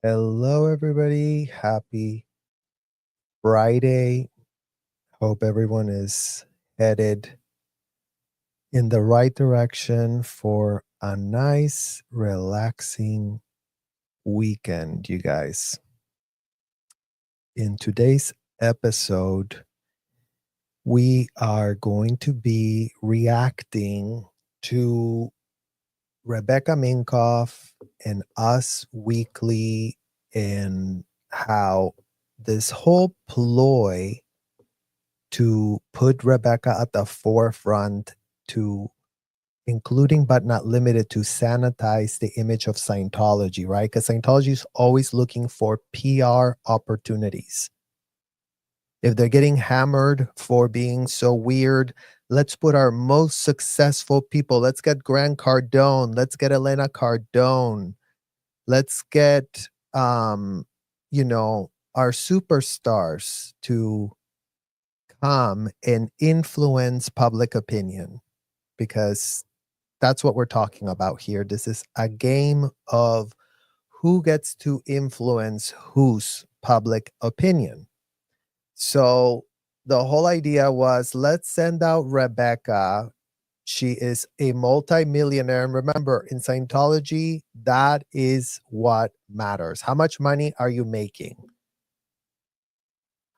Hello, everybody. Happy Friday. Hope everyone is headed in the right direction for a nice, relaxing weekend, you guys. In today's episode, we are going to be reacting to Rebecca Minkoff and Us Weekly and how this whole ploy to put Rebecca at the forefront to including but not limited to sanitize the image of Scientology, right? Because Scientology is always looking for PR opportunities. If they're getting hammered for being so weird, let's put our most successful people. Let's get Grant Cardone. Let's get Elena Cardone. Let's get our superstars to come and influence public opinion, because that's what we're talking about here. This is a game of who gets to influence whose public opinion. So the whole idea was, let's send out Rebecca. She is a multimillionaire. And remember, in Scientology, that is what matters. How much money are you making?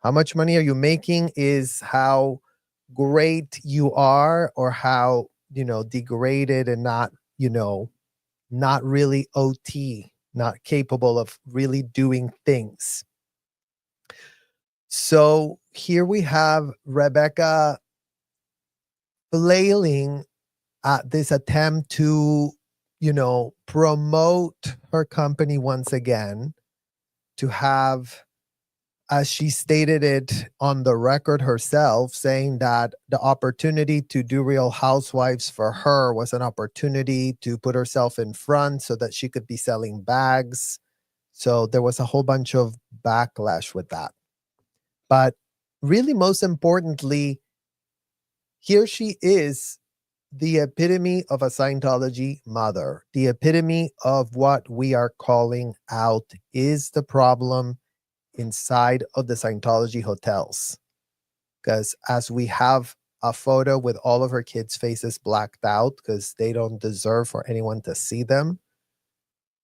How much money are you making is how great you are, or how, degraded and not really OT, not capable of really doing things. So here we have Rebecca flailing at this attempt to, promote her company once again, to have, as she stated it on the record herself, saying that the opportunity to do Real Housewives for her was an opportunity to put herself in front so that she could be selling bags. So there was a whole bunch of backlash with that. But really, most importantly, here she is, the epitome of a Scientology mother, the epitome of what we are calling out is the problem inside of the Scientology hotels. Because as we have a photo with all of her kids' faces blacked out because they don't deserve for anyone to see them.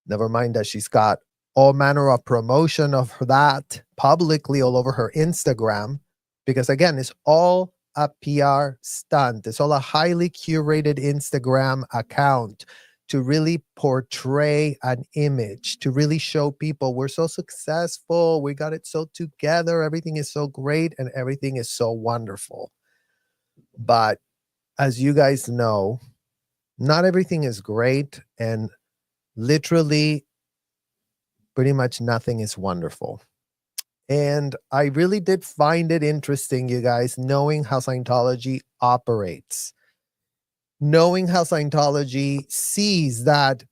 Never mind that she's got all manner of promotion of that publicly all over her Instagram, because again, it's all a PR stunt. It's all a highly curated Instagram account to really portray an image, to really show people we're so successful, we got it so together, everything is so great, and everything is so wonderful. But as you guys know, not everything is great, and literally pretty much nothing is wonderful. And I really did find it interesting, you guys, knowing how Scientology operates, knowing how Scientology sees that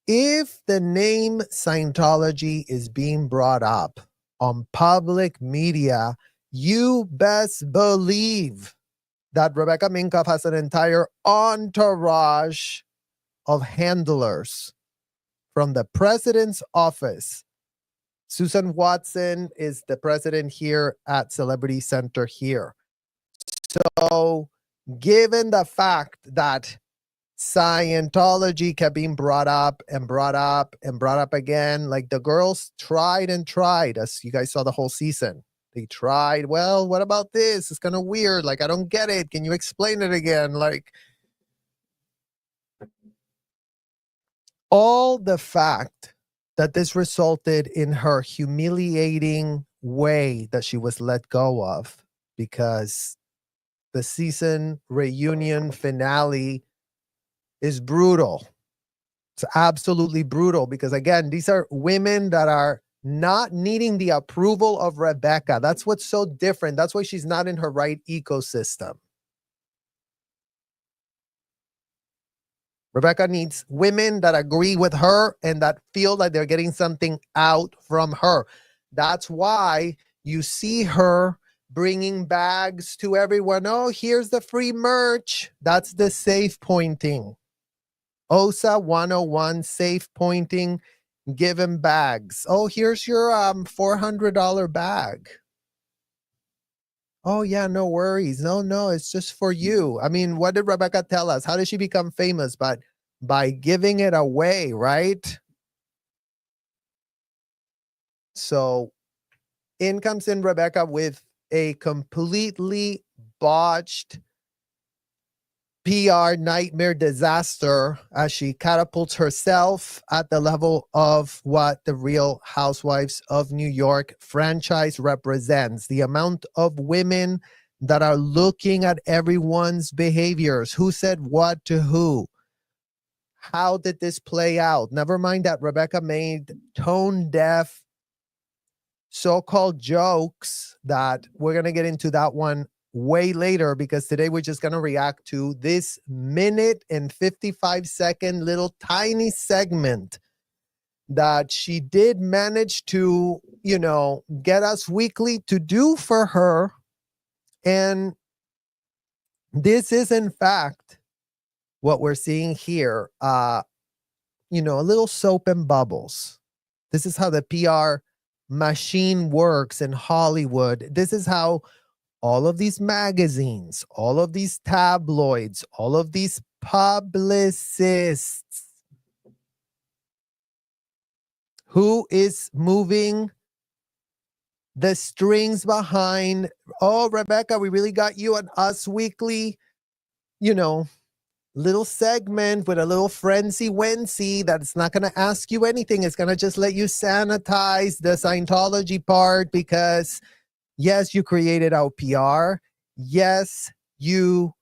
if the name Scientology is being brought up on public media, you best believe that Rebecca Minkoff has an entire entourage of handlers from the president's office. Susan Watson is the president here at Celebrity Center here. So given the fact that Scientology kept being brought up and brought up and brought up again, like the girls tried and tried, as you guys saw the whole season. They tried, well, what about this? It's kind of weird. Like, I don't get it. Can you explain it again? Like, all the fact that this resulted in her humiliating way that she was let go of, because the season reunion finale is brutal. It's absolutely brutal, because again, these are women that are not needing the approval of Rebecca. That's what's so different. That's why she's not in her right ecosystem. Rebecca needs women that agree with her and that feel like they're getting something out from her. That's why you see her bringing bags to everyone. Oh, here's the free merch. That's the safe pointing. OSA 101, safe pointing, give him bags. Oh, here's your $400 bag. Oh yeah, no worries. No, it's just for you. I mean, what did Rebecca tell us? How did she become famous? But by giving it away, right? So in comes in Rebecca with a completely botched PR nightmare disaster as she catapults herself at the level of what the Real Housewives of New York franchise represents. The amount of women that are looking at everyone's behaviors, who said what to who. How did this play out? Never mind that Rebecca made tone deaf so-called jokes that we're going to get into that one way later, because today we're just going to react to this minute and 55-second little tiny segment that she did manage to, get us weekly to do for her. And this is in fact what we're seeing here. A little soap and bubbles. This is how the PR machine works in Hollywood. This is how all of these magazines, all of these tabloids, all of these publicists, who is moving the strings behind, oh, Rebecca, we really got you on Us Weekly, little segment with a little frenzy wency that's not going to ask you anything. It's going to just let you sanitize the Scientology part because yes, you created our PR. Yes, you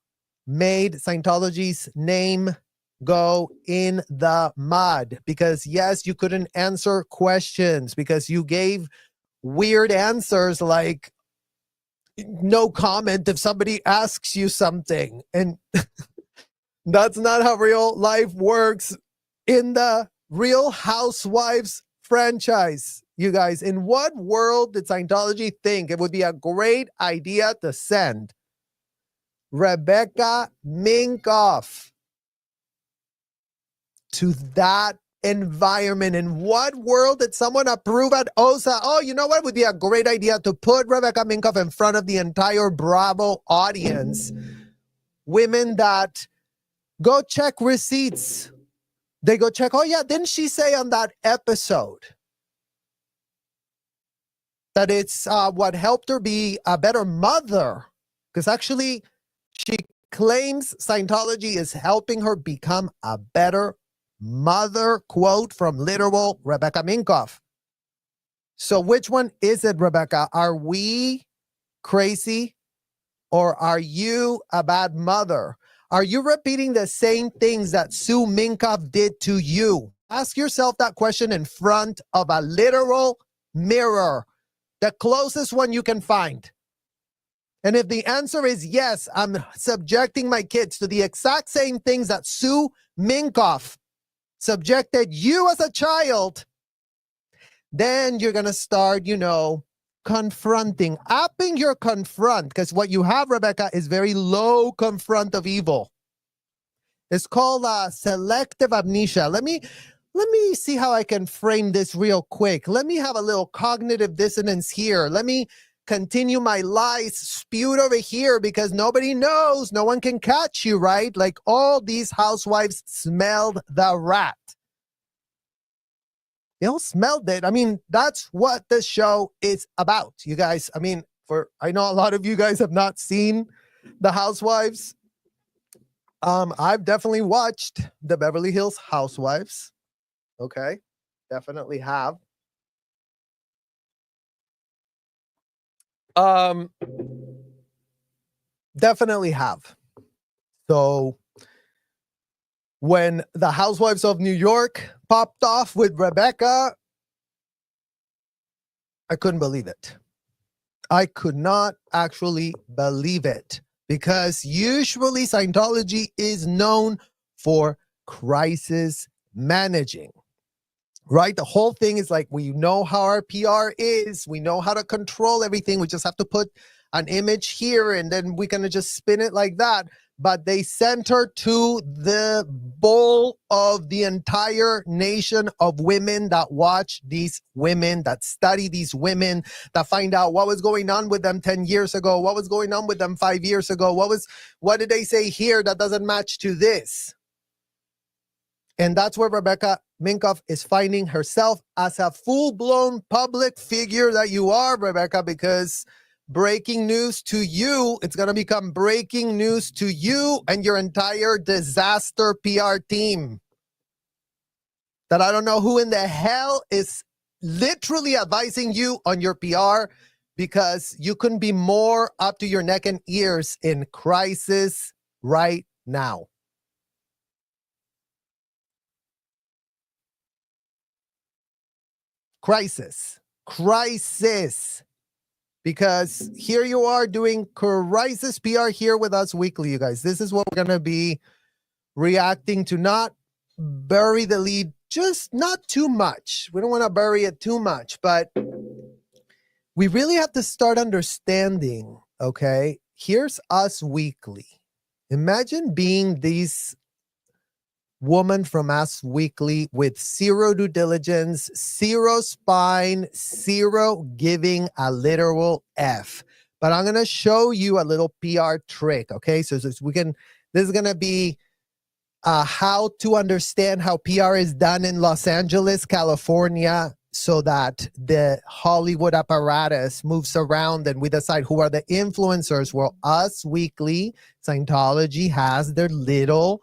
made Scientology's name go in the mud because yes, you couldn't answer questions because you gave weird answers like no comment if somebody asks you something. And that's not how real life works in the Real Housewives franchise. You guys, in what world did Scientology think it would be a great idea to send Rebecca Minkoff to that environment? In what world did someone approve at OSA? Oh, you know what would be a great idea? To put Rebecca Minkoff in front of the entire Bravo audience. Women that go check receipts. They go check, oh yeah, didn't she say on that episode that it's what helped her be a better mother? Because actually, she claims Scientology is helping her become a better mother, quote from literal Rebecca Minkoff. So which one is it, Rebecca? Are we crazy or are you a bad mother? Are you repeating the same things that Sue Minkoff did to you? Ask yourself that question in front of a literal mirror, the closest one you can find. And if the answer is yes, I'm subjecting my kids to the exact same things that Sue Minkoff subjected you as a child, then you're going to start, confronting, upping your confront, because what you have, Rebecca, is very low confront of evil. It's called selective amnesia. Let me see how I can frame this real quick. Let me have a little cognitive dissonance here. Let me continue my lies spewed over here because nobody knows. No one can catch you, right? Like all these housewives smelled the rat. They all smelled it. I mean, that's what the show is about, you guys. I mean, I know a lot of you guys have not seen The Housewives. I've definitely watched the Beverly Hills Housewives. Okay, definitely have. Definitely have. So when the Housewives of New York popped off with Rebecca, I couldn't believe it. I could not actually believe it because usually Scientology is known for crisis managing, right? The whole thing is like, we know how our PR is. We know how to control everything. We just have to put an image here and then we're going to just spin it like that. but they sent her to the bowl of the entire nation of women that watch these women, that study these women, that find out what was going on with them 10 years ago, what was going on with them 5 years ago, what did they say here that doesn't match to this? And that's where Rebecca Minkoff is finding herself as a full-blown public figure that you are, Rebecca, because breaking news to you, it's going to become breaking news to you and your entire disaster PR team. That I don't know who in the hell is literally advising you on your PR, because you couldn't be more up to your neck and ears in crisis right now. Crisis. Because here you are doing crisis PR here with us weekly, you guys. This is what we're going to be reacting to. Not bury the lead, just not too much. We don't want to bury it too much, but we really have to start understanding, okay? Here's Us Weekly. Imagine being these woman from Us Weekly with zero due diligence, zero spine, zero giving a literal F. But I'm going to show you a little PR trick, okay? So this is going to be how to understand how PR is done in Los Angeles, California, so that the Hollywood apparatus moves around and we decide who are the influencers. Well, Us Weekly, Scientology has their little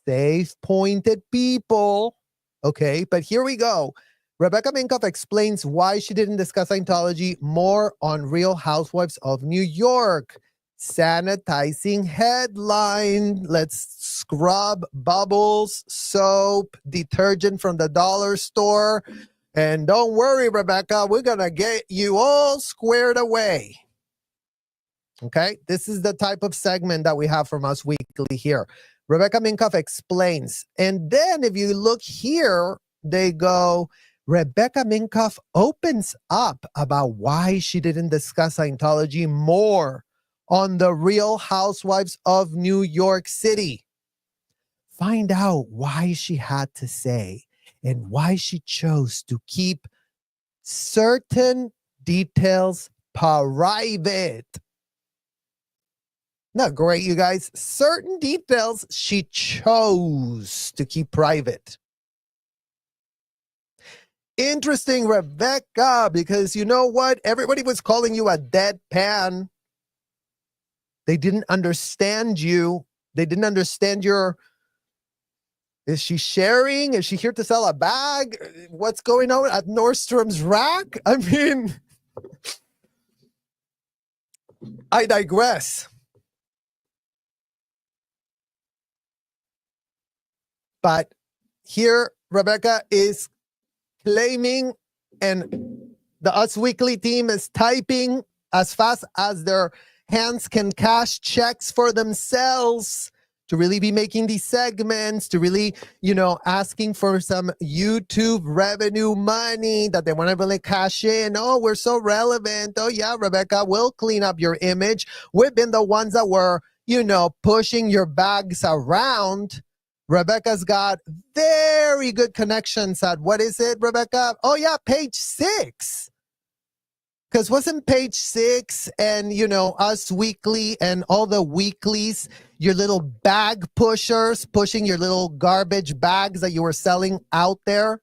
safe pointed people. Okay, but here we go. Rebecca Minkoff explains why she didn't discuss Scientology more on Real Housewives of New York. Sanitizing headline. Let's scrub bubbles, soap, detergent from the dollar store. And don't worry, Rebecca, we're going to get you all squared away. Okay, this is the type of segment that we have from Us Weekly here. Rebecca Minkoff explains. And then if you look here, they go, Rebecca Minkoff opens up about why she didn't discuss Scientology more on the Real Housewives of New York City. Find out why she had to say and why she chose to keep certain details private. Not great, you guys. Certain details she chose to keep private. Interesting, Rebecca, because you know what? Everybody was calling you a deadpan. They didn't understand you. They didn't understand your... Is she sharing? Is she here to sell a bag? What's going on at Nordstrom's rack? I mean, I digress. But here, Rebecca is claiming, and the Us Weekly team is typing as fast as their hands can cash checks for themselves to really be making these segments, to really, asking for some YouTube revenue money that they want to really cash in. Oh, we're so relevant. Oh, yeah, Rebecca, we'll clean up your image. We've been the ones that were, pushing your bags around. Rebecca's got very good connections at, what is it, Rebecca? Oh, yeah, page 6. Because wasn't page 6 and, Us Weekly and all the weeklies, your little bag pushers, pushing your little garbage bags that you were selling out there?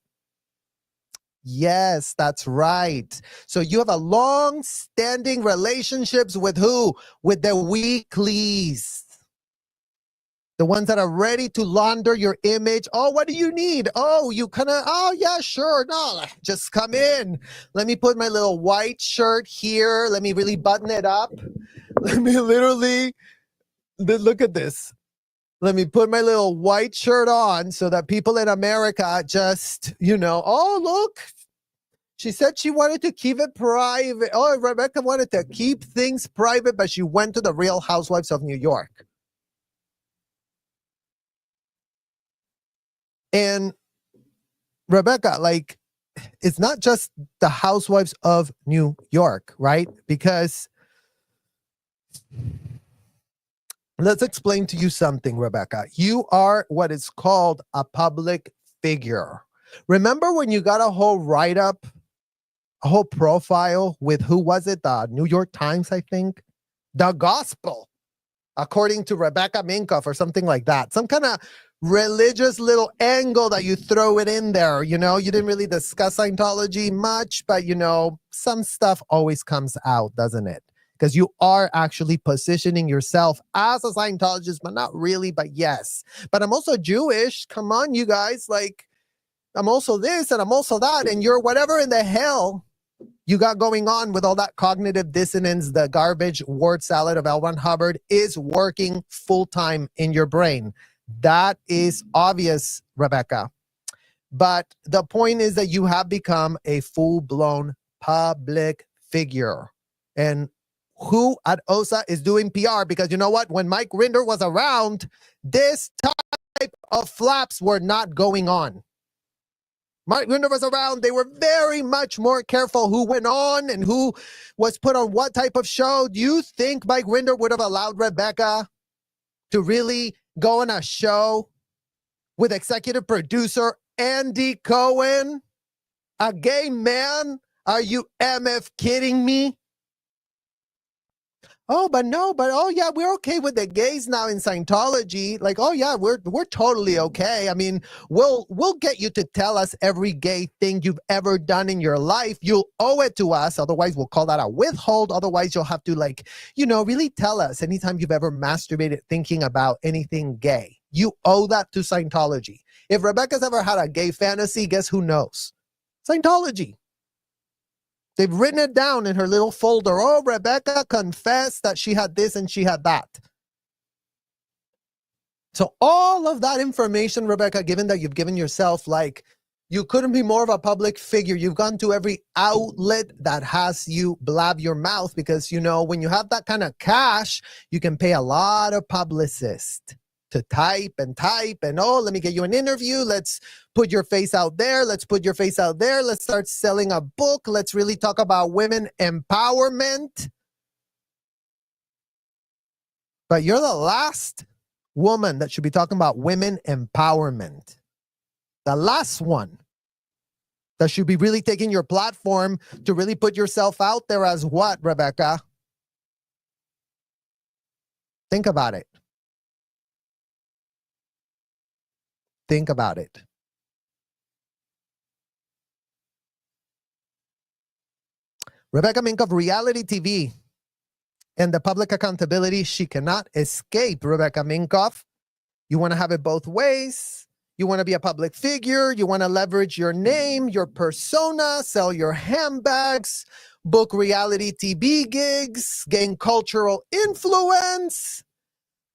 Yes, that's right. So you have a long-standing relationships with who? With the weeklies. The ones that are ready to launder your image. Oh, what do you need? Oh, yeah, sure. No, just come in. Let me put my little white shirt here. Let me really button it up. Let me literally, look at this. Let me put my little white shirt on so that people in America just, oh, look. She said she wanted to keep it private. Oh, Rebecca wanted to keep things private, but she went to the Real Housewives of New York. And Rebecca, it's not just the Housewives of New York, right? Because Let's explain to you something, Rebecca. You are what is called a public figure. Remember when you got a whole write-up, a whole profile with, who was it? The New York Times, I think. The gospel, according to Rebecca Minkoff or something like that. Some kind of religious little angle that you throw it in there. You know, you didn't really discuss Scientology much, but you know, some stuff always comes out, doesn't it? Because you are actually positioning yourself as a Scientologist, but not really, but yes. But I'm also Jewish. Come on, you guys. Like, I'm also this and I'm also that. And you're whatever in the hell you got going on with all that cognitive dissonance. The garbage word salad of L. Ron Hubbard is working full time in your brain. That is obvious, Rebecca. But the point is that you have become a full-blown public figure. And who at OSA is doing PR? Because you know what? When Mike Rinder was around, this type of flaps were not going on. Mike Rinder was around. They were very much more careful who went on and who was put on what type of show. Do you think Mike Rinder would have allowed Rebecca to really go on a show with executive producer Andy Cohen, a gay man? Are you MF kidding me? Oh, but no, but oh yeah, we're okay with the gays now in Scientology. Like, oh yeah, we're totally okay. I mean, we'll get you to tell us every gay thing you've ever done in your life. You'll owe it to us. Otherwise, we'll call that a withhold. Otherwise, you'll have to, like, you know, really tell us anytime you've ever masturbated thinking about anything gay. You owe that to Scientology. If Rebecca's ever had a gay fantasy, guess who knows? Scientology. They've written it down in her little folder. Oh, Rebecca confessed that she had this and she had that. So all of that information, Rebecca, given that you've given yourself, like, you couldn't be more of a public figure. You've gone to every outlet that has you blab your mouth because, you know, when you have that kind of cash, you can pay a lot of publicists to type and, oh, let me get you an interview. Let's put your face out there. Let's put your face out there. Let's start selling a book. Let's really talk about women empowerment. But you're the last woman that should be talking about women empowerment. The last one that should be really taking your platform to really put yourself out there as what, Rebecca? Think about it. Think about it. Rebecca Minkoff, reality TV and the public accountability, she cannot escape, Rebecca Minkoff. You want to have it both ways. You want to be a public figure. You want to leverage your name, your persona, sell your handbags, book reality TV gigs, gain cultural influence.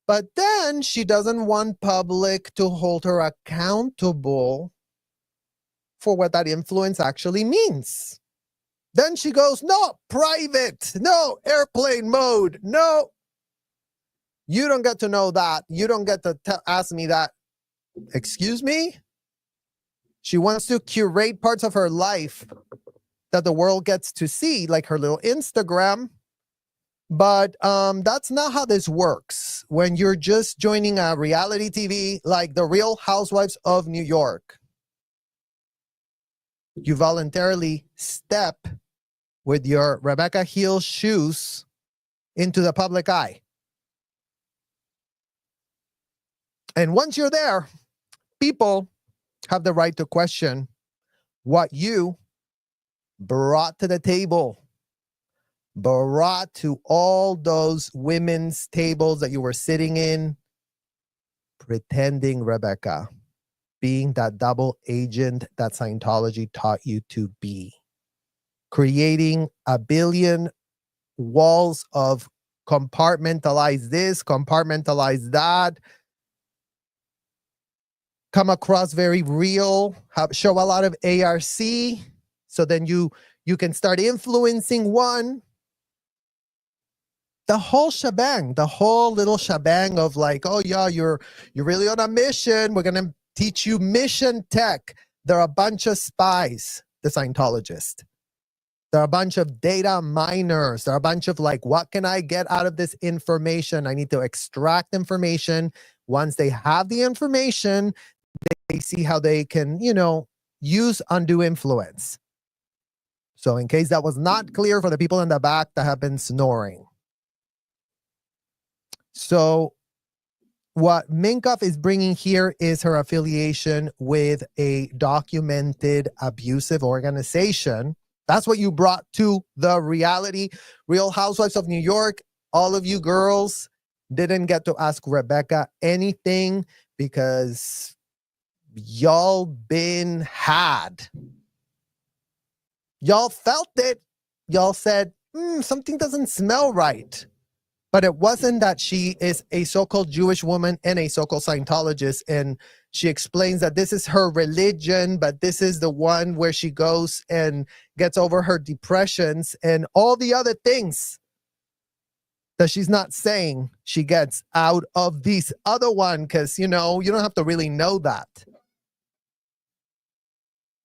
But then she doesn't want public to hold her accountable for what that influence actually means. Then she goes, no, private, no, airplane mode, no. You don't get to know that. You don't get to ask me that. Excuse me? She wants to curate parts of her life that the world gets to see, like her little Instagram. But that's not how this works. When you're just joining a reality TV like The Real Housewives of New York, you voluntarily step with your Rebecca heel shoes into the public eye. And once you're there, people have the right to question what you brought to the table. Brought to all those women's tables that you were sitting in, pretending, Rebecca, being that double agent that Scientology taught you to be, creating a billion walls of compartmentalize this, compartmentalize that, come across very real, show a lot of ARC, so then you can start influencing one. The whole shebang, the whole little shebang of like, oh yeah, you're really on a mission. We're gonna teach you mission tech. They're a bunch of spies, the Scientologists. They're a bunch of data miners. They're a bunch of like, what can I get out of this information? I need to extract information. Once they have the information, they see how they can, use undue influence. So in case that was not clear for the people in the back that have been snoring. So what Minkoff is bringing here is her affiliation with a documented abusive organization. That's what you brought to the reality. Real Housewives of New York, all of you girls didn't get to ask Rebecca anything because y'all been had. Y'all felt it. Y'all said, something doesn't smell right. But it wasn't that she is a so-called Jewish woman and a so-called Scientologist. And she explains that this is her religion, but this is the one where she goes and gets over her depressions and all the other things that she's not saying she gets out of this other one. Because, you don't have to really know that.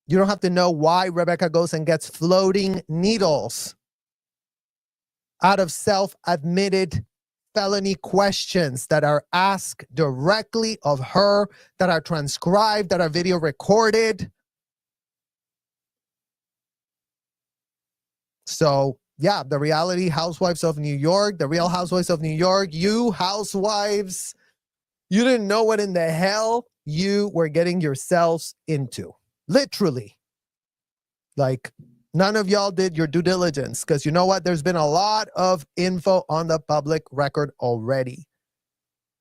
You don't have to know why Rebecca goes and gets floating needles out of self-admitted felony questions that are asked directly of her, that are transcribed, that are video recorded. So, yeah, the reality Housewives of New York, the Real Housewives of New York, you housewives, you didn't know what in the hell you were getting yourselves into. Literally. Like, none of y'all did your due diligence because you know what? There's been a lot of info on the public record already.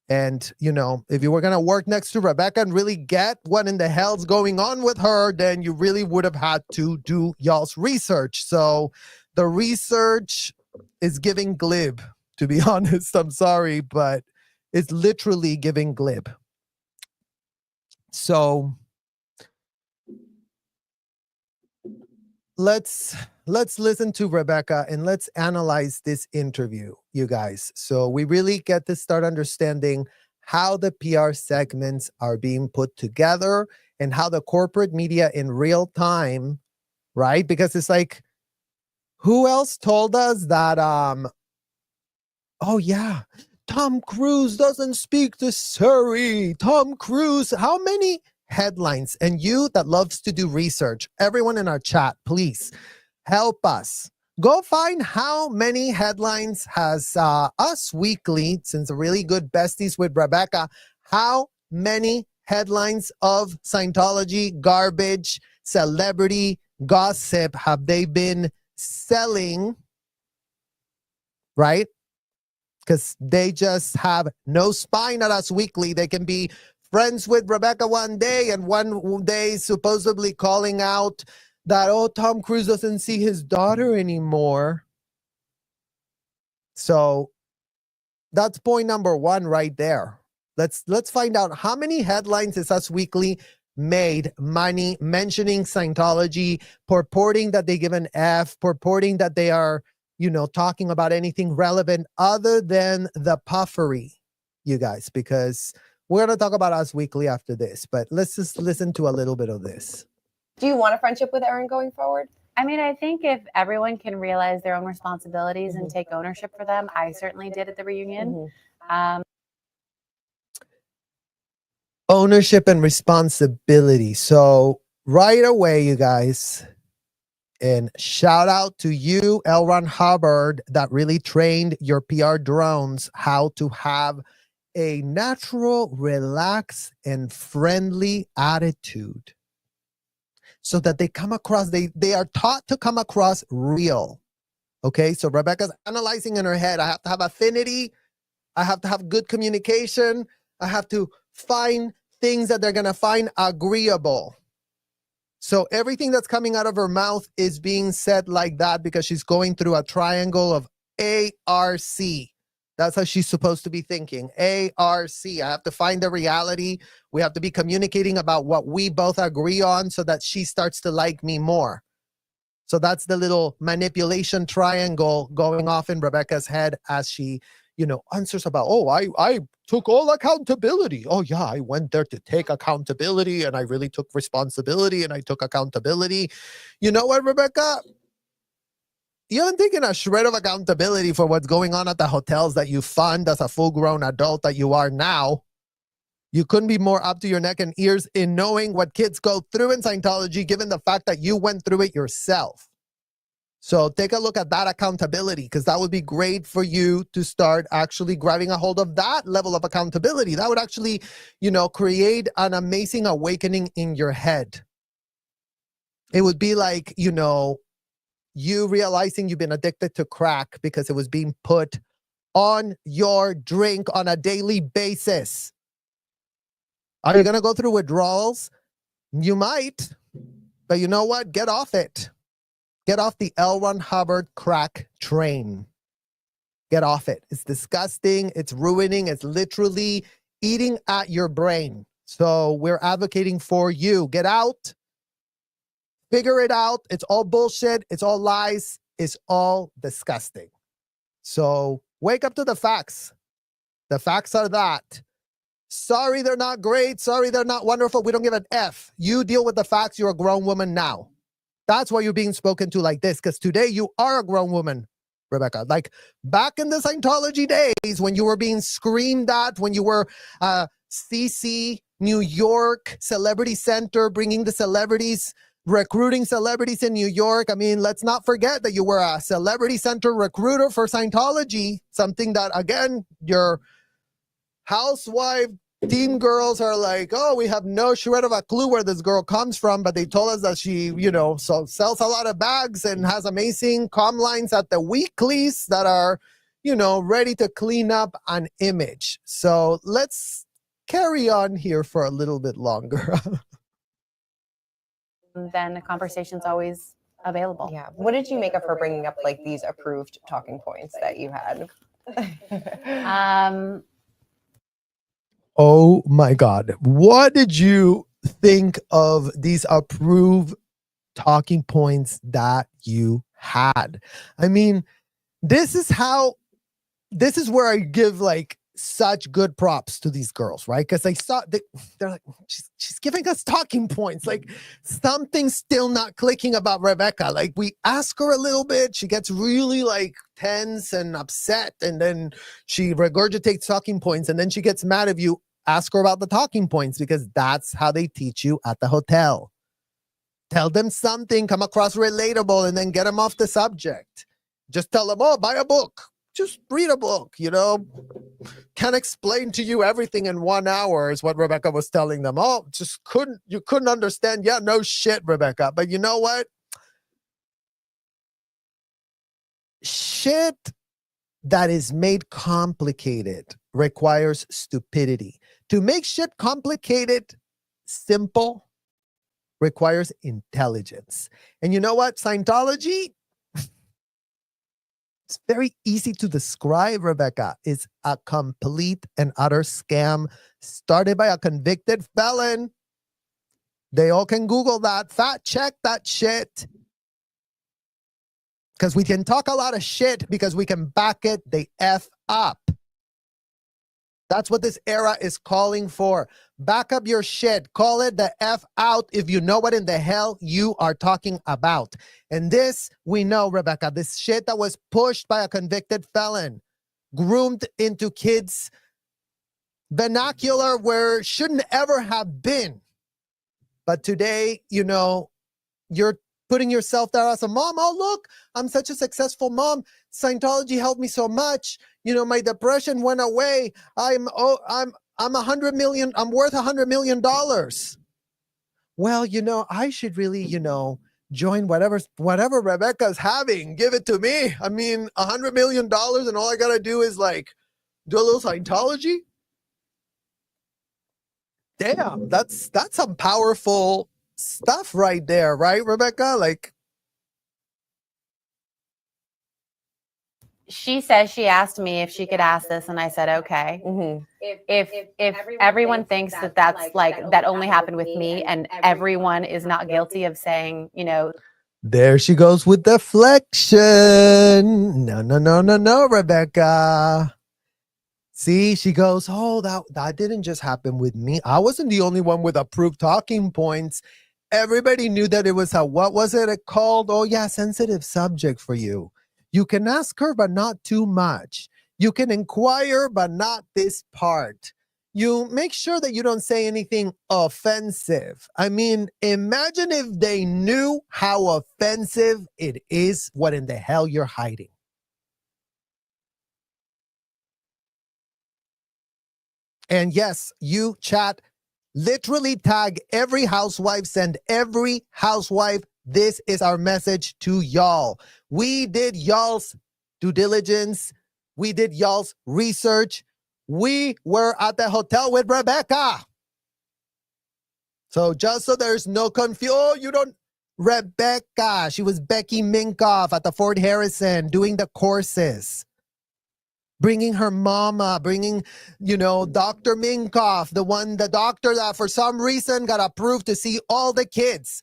And, if you were going to work next to Rebecca and really get what in the hell's going on with her, then you really would have had to do y'all's research. So the research is giving glib, to be honest. I'm sorry, but it's literally giving glib. So let's listen to Rebecca and let's analyze this interview, you guys. So we really get to start understanding how the PR segments are being put together and how the corporate media in real time, right? Because it's like, who else told us that, oh yeah, Tom Cruise doesn't speak to Surrey. Tom Cruise, how many headlines? And you that loves to do research, everyone in our chat, please help us. Go find how many headlines has Us Weekly, since a really good besties with Rebecca, how many headlines of Scientology, garbage, celebrity, gossip have they been selling, right? Because they just have no spine at Us Weekly. They can be friends with Rebecca one day and one day supposedly calling out that, oh, Tom Cruise doesn't see his daughter anymore. So that's point number one right there. Let's find out how many headlines is Us Weekly made money mentioning Scientology, purporting that they give an F, purporting that they are, talking about anything relevant other than the puffery, you guys, because we're going to talk about Us Weekly after this, but let's just listen to a little bit of this. Do you want a friendship with Erin going forward? I mean, I think if everyone can realize their own responsibilities and take ownership for them, I certainly did at the reunion. Ownership and responsibility. So right away, you guys, and shout out to you, L. Ron Hubbard, that really trained your PR drones how to have a natural, relaxed, and friendly attitude so that they come across, they are taught to come across real. Okay, so Rebecca's analyzing in her head, I have to have affinity, I have to have good communication, I have to find things that they're going to find agreeable. So everything that's coming out of her mouth is being said like that because she's going through a triangle of ARC. That's how she's supposed to be thinking. ARC. I have to find the reality. We have to be communicating about what we both agree on so that she starts to like me more. So that's the little manipulation triangle going off in Rebecca's head as she, answers about, oh, I took all accountability. Oh, yeah, I went there to take accountability and I really took responsibility and I took accountability. You know what, Rebecca? taken a shred of accountability for what's going on at the hotels that you fund as a full-grown adult that you are now. You couldn't be more up to your neck and ears in knowing what kids go through in Scientology, given the fact that you went through it yourself. So take a look at that accountability, because that would be great for you to start actually grabbing a hold of that level of accountability. That would actually, create an amazing awakening in your head. It would be like, you realizing you've been addicted to crack because it was being put on your drink on a daily basis. Are you going to go through withdrawals? You might, but you know what? Get off it. Get off the L. Ron Hubbard crack train. Get off it. It's disgusting. It's ruining. It's literally eating at your brain. So we're advocating for you. Get out. Figure it out. It's all bullshit. It's all lies. It's all disgusting. So wake up to the facts. The facts are that. Sorry, they're not great. Sorry, they're not wonderful. We don't give an F. You deal with the facts. You're a grown woman now. That's why you're being spoken to like this, because today you are a grown woman, Rebecca. Like back in the Scientology days when you were being screamed at, when you were CC, New York, Celebrity Center, bringing the celebrities, recruiting celebrities in New York. I mean, let's not forget that you were a Celebrity Center recruiter for Scientology, something that, again, your housewife team girls are like, oh, we have no shred of a clue where this girl comes from, but they told us that she, sells a lot of bags and has amazing comm lines at the weeklies that are, ready to clean up an image. So let's carry on here for a little bit longer. Then the conversation's always available. Yeah. What did you make of her bringing up like these approved talking points that you had? Oh my God. What did you think of these approved talking points that you had? I mean, this is where I give like such good props to these girls, right? Because they're like, she's giving us talking points. Like something's still not clicking about Rebecca. Like we ask her a little bit, she gets really like tense and upset, and then she regurgitates talking points, and then she gets mad if you ask her about the talking points, because that's how they teach you at the hotel. Tell them something, come across relatable, and then get them off the subject. Just tell them, oh, buy a book. Just read a book, Can't explain to you everything in 1 hour is what Rebecca was telling them. Oh, you couldn't understand. Yeah, no shit, Rebecca. But you know what? Shit that is made complicated requires stupidity. To make shit complicated simple requires intelligence. And you know what? Scientology, it's very easy to describe, Rebecca. It's a complete and utter scam started by a convicted felon. They all can Google that. Fact check that shit. Because we can talk a lot of shit because we can back it the F up. That's what this era is calling for. Back up your shit. Call it the F out if you know what in the hell you are talking about. And this, we know, Rebecca, this shit that was pushed by a convicted felon, groomed into kids' vernacular where it shouldn't ever have been. But today, you're putting yourself there as a mom. Oh, look, I'm such a successful mom. Scientology helped me so much. My depression went away. I'm $100 million. I'm worth $100 million. Well, I should really, join whatever Rebecca's having. Give it to me. I mean, $100 million, and all I gotta do is like do a little Scientology. Damn, that's some powerful stuff right there, right, Rebecca? Like, she says she asked me if she could ask this, and I said okay. Mm-hmm. If everyone thinks that's like that only happened with me, and everyone is not guilty of saying, there she goes with deflection. No, Rebecca. See, she goes, oh, that didn't just happen with me. I wasn't the only one with approved talking points. Everybody knew that it was what was it called? Oh yeah, sensitive subject for you. You can ask her, but not too much. You can inquire, but not this part. You make sure that you don't say anything offensive. I mean, imagine if they knew how offensive it is, what in the hell you're hiding. And yes, you chat, literally tag every housewife, send every housewife. This is our message to y'all. We did y'all's due diligence. We did y'all's research. We were at the hotel with Rebecca. So just so there's no confusion, oh, you don't, Rebecca, she was Becky Minkoff at the Fort Harrison doing the courses. Bringing her mama, bringing, Dr. Minkoff, the doctor that for some reason got approved to see all the kids.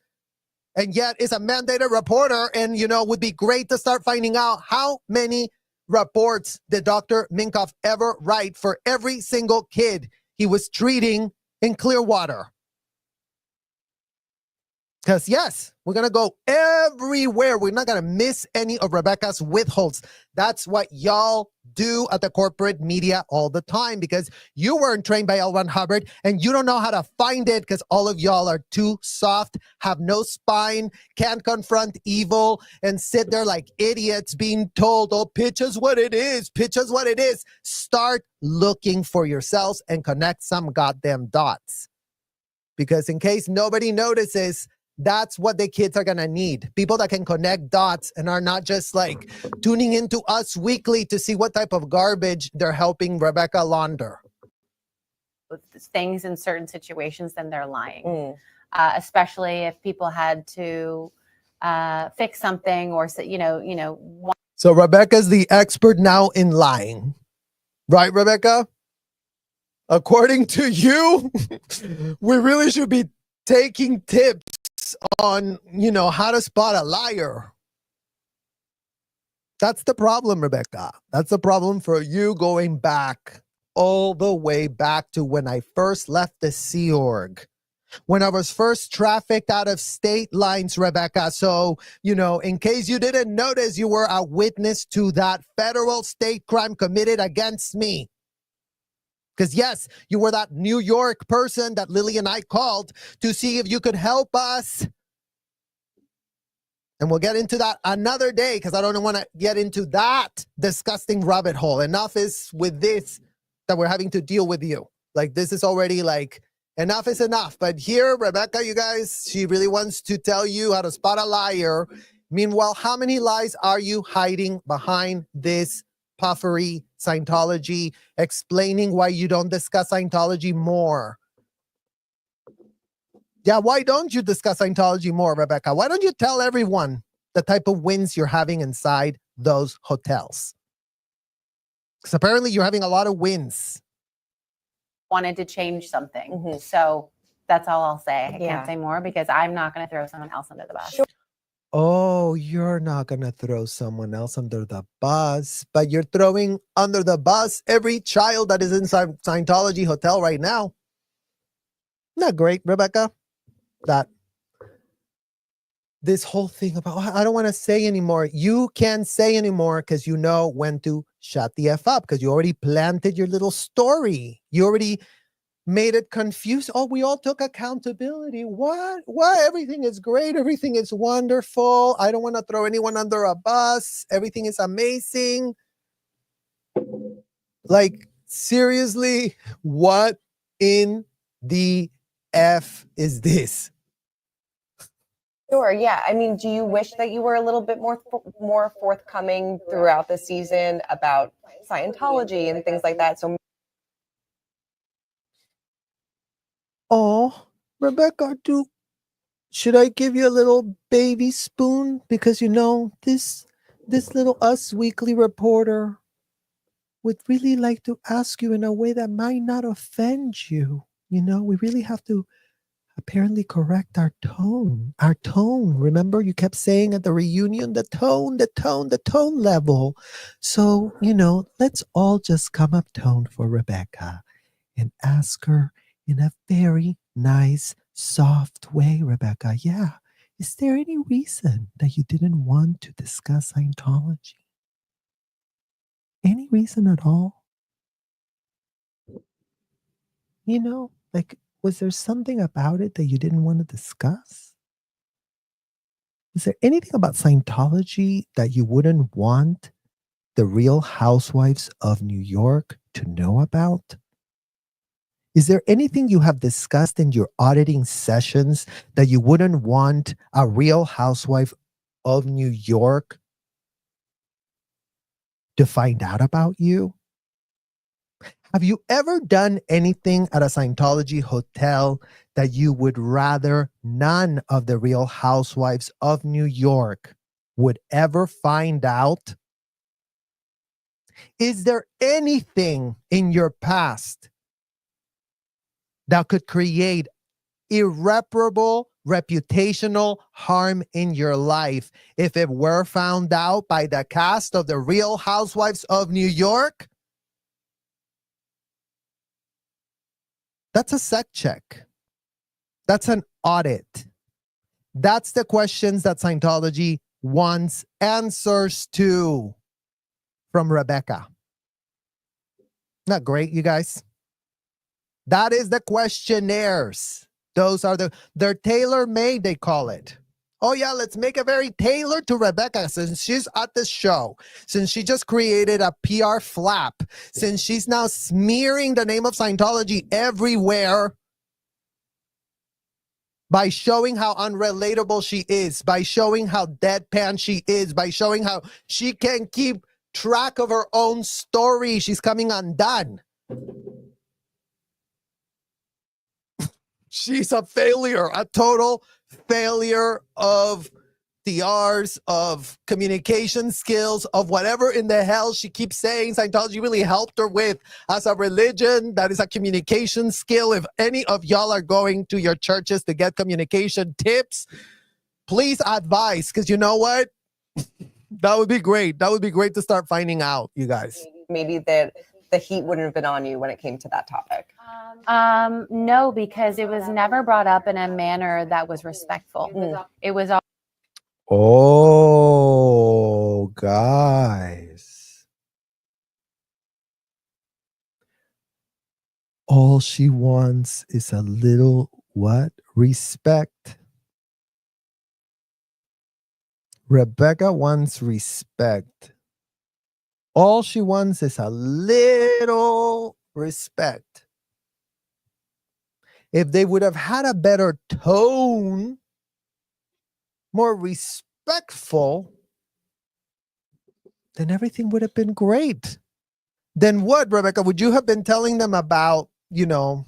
And yet is a mandated reporter and, would be great to start finding out how many reports did Dr. Minkoff ever write for every single kid he was treating in Clearwater. Because yes, we're going to go everywhere. We're not going to miss any of Rebecca's withholds. That's what y'all do at the corporate media all the time, because you weren't trained by L. Ron Hubbard and you don't know how to find it because all of y'all are too soft, have no spine, can't confront evil, and sit there like idiots being told, oh, pitch us what it is, pitch us what it is. Start looking for yourselves and connect some goddamn dots. Because in case nobody notices, that's what the kids are going to need. People that can connect dots and are not just like tuning into us weekly to see what type of garbage they're helping Rebecca launder. With things in certain situations, then they're lying. Especially if people had to fix something or, So Rebecca's the expert now in lying. Right, Rebecca? According to you, we really should be taking tips on, how to spot a liar. That's the problem, Rebecca. That's the problem for you going back, all the way back to when I first left the Sea Org. When I was first trafficked out of state lines, Rebecca. So, in case you didn't notice, you were a witness to that federal state crime committed against me. Because yes, you were that New York person that Lily and I called to see if you could help us. And we'll get into that another day because I don't want to get into that disgusting rabbit hole. Enough is with this that we're having to deal with you. Like, this is already like, enough is enough. But here, Rebecca, you guys, she really wants to tell you how to spot a liar. Meanwhile, how many lies are you hiding behind this puffery Scientology, explaining why you don't discuss Scientology more? Yeah, why don't you discuss Scientology more, Rebecca? Why don't you tell everyone the type of wins you're having inside those hotels? Because apparently you're having a lot of wins. Wanted to change something. So that's all I'll say. I can't say more because I'm not going to throw someone else under the bus. Oh, you're not going to throw someone else under the bus, but you're throwing under the bus every child that is inside Scientology hotel right now. Not great, Rebecca. That this whole thing about, I don't want to say anymore. You can't say anymore because you know when to shut the F up because you already planted your little story. You already made it confused. Oh, we all took accountability. What? Everything is great. Everything is wonderful. I don't want to throw anyone under a bus. Everything is amazing. Like, seriously, what in the F is this? Sure. Yeah. I mean, do you wish that you were a little bit more forthcoming throughout the season about Scientology and things like that? So, oh, Rebecca, should I give you a little baby spoon? Because this little Us Weekly reporter would really like to ask you in a way that might not offend you. We really have to apparently correct our tone. Our tone. Remember, you kept saying at the reunion, the tone level. So, let's all just come up tone for Rebecca and ask her in a very nice, soft way, Rebecca. Yeah. Is there any reason that you didn't want to discuss Scientology? any reason at all? You know, like, was there something about it that you didn't want to discuss? Is there anything about Scientology that you wouldn't want the Real Housewives of New York to know about? Is there anything you have discussed in your auditing sessions that you wouldn't want a Real Housewife of New York to find out about you? Have you ever done anything at a Scientology hotel that you would rather none of the Real Housewives of New York would ever find out? Is there anything in your past that could create irreparable reputational harm in your life if it were found out by the cast of the Real Housewives of New York? That's a sec check. That's an audit. That's the questions that Scientology wants answers to from Rebecca. Not great, you guys? That is the questionnaires. Those are they're tailor-made, they call it. Oh yeah, let's make it very tailored to Rebecca since she's at the show, since she just created a PR flap, since she's now smearing the name of Scientology everywhere by showing how unrelatable she is, by showing how deadpan she is, by showing how she can keep track of her own story. She's coming undone. She's a failure, a total failure of TRs, of communication skills, of whatever in the hell she keeps saying Scientology really helped her with as a religion. That is a communication skill. If any of y'all are going to your churches to get communication tips, please advise, because you know what? That would be great. That would be great to start finding out, you guys. Maybe that the heat wouldn't have been on you when it came to that topic. No, because it was never brought up in a manner that was respectful. It was Oh, guys. All she wants is a little what? Respect. Rebecca wants respect. All she wants is a little respect. If they would have had a better tone, more respectful, then everything would have been great. Then what, Rebecca? Would you have been telling them about, the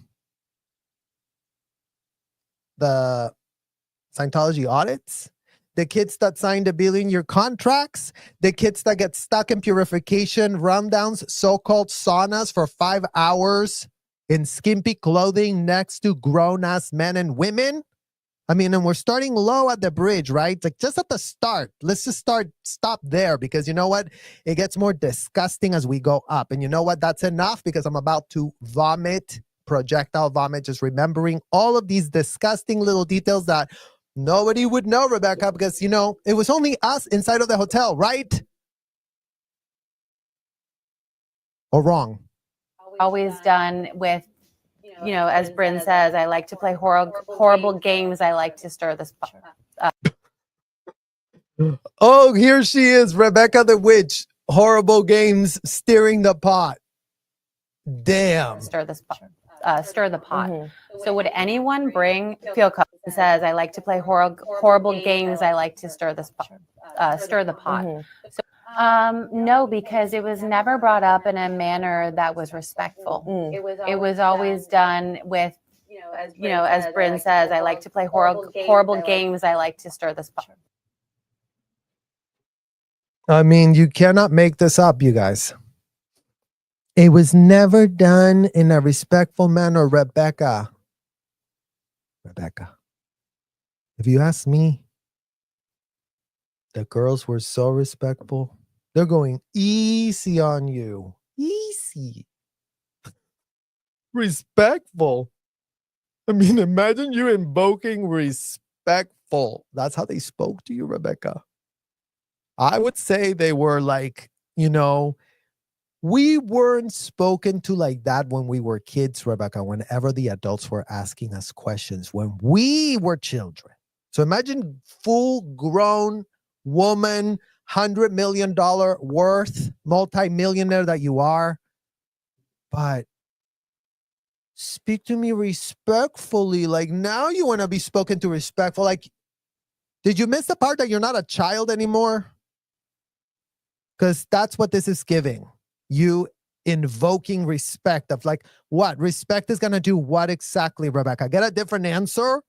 Scientology audits? The kids that signed $1 billion contracts? The kids that get stuck in purification rundowns, so-called saunas for 5 hours in skimpy clothing next to grown-ass men and women? I mean, and we're starting low at the bridge, right? Like just at the start. Let's just stop there, because you know what? It gets more disgusting as we go up. And you know what? That's enough, because I'm about to vomit, projectile vomit, just remembering all of these disgusting little details that nobody would know, Rebecca, because, it was only us inside of the hotel, right? Or wrong? always done with, as Bryn says, I like to play horrible games. I like to stir this pot. Oh, here she is, Rebecca the Witch. Horrible games, stirring the pot. Damn. Stir the pot. So would anyone bring Phil says, I like to play horrible games. I like to stir the pot. So, no, because it was never brought up in a manner that was respectful. It was always done with, as Bryn says, I like to play horrible games. I like to stir this pot. I mean, you cannot make this up, you guys. It was never done in a respectful manner, Rebecca. Rebecca, if you ask me, the girls were so respectful. They're going easy on you. Easy. Respectful. I mean, imagine you invoking respectful. That's how they spoke to you, Rebecca. I would say they were like, We weren't spoken to like that when we were kids, Rebecca, whenever the adults were asking us questions when we were children. So imagine full-grown woman, $100 million worth, multi-millionaire that you are. But speak to me respectfully. Like, now you want to be spoken to respectful. Like, did you miss the part that you're not a child anymore? Because that's what this is giving. You invoking respect of like, what? Respect is going to do what exactly, Rebecca? Get a different answer?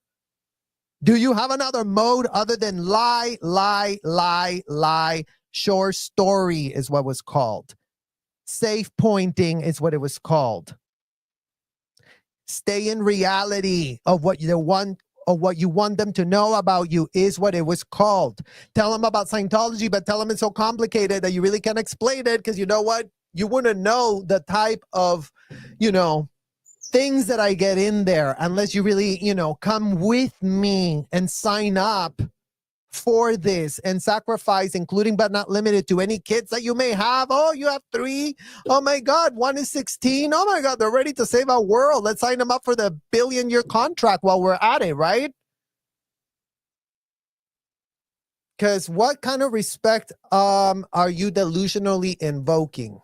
Do you have another mode other than lie, lie, lie, lie? Short story is what was called. Safe pointing is what it was called. Stay in reality of what you want, of what you want them to know about you is what it was called. Tell them about Scientology, but tell them it's so complicated that you really can't explain it, because you know what? You wouldn't know the type of, things that I get in there unless you really, come with me and sign up for this and sacrifice, including but not limited to any kids that you may have. Oh, you have 3. Oh my God, 1 is 16. Oh my God, they're ready to save our world. Let's sign them up for the billion-year contract while we're at it, right? Because what kind of respect are you delusionally invoking?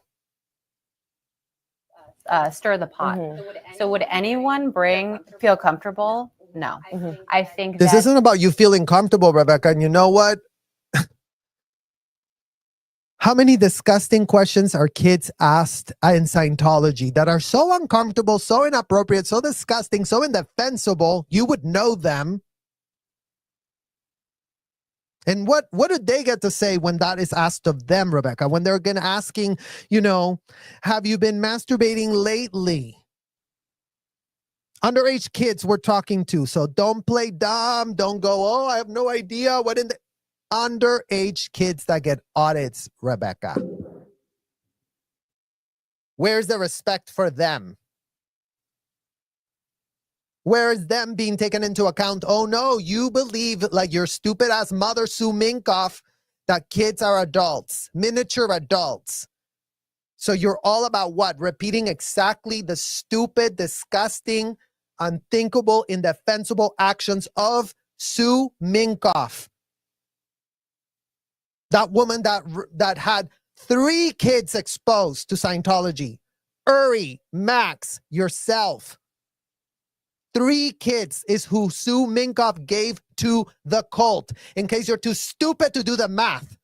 Stir the pot. So would anyone feel comfortable? No. I think this isn't about you feeling comfortable, Rebecca. And you know what? How many disgusting questions are kids asked in Scientology that are so uncomfortable, so inappropriate, so disgusting, so indefensible, you would know them? And what do they get to say when that is asked of them, Rebecca? When they're going to asking, have you been masturbating lately? Underage kids we're talking to. So don't play dumb. Don't go, oh, I have no idea what in the underage kids that get audits, Rebecca. Where's the respect for them? Where is them being taken into account? Oh no, you believe, like your stupid ass mother, Sue Minkoff, that kids are adults, miniature adults. So you're all about what? Repeating exactly the stupid, disgusting, unthinkable, indefensible actions of Sue Minkoff. That woman that had 3 kids exposed to Scientology. Uri, Max, yourself. 3 kids is who Sue Minkoff gave to the cult, in case you're too stupid to do the math.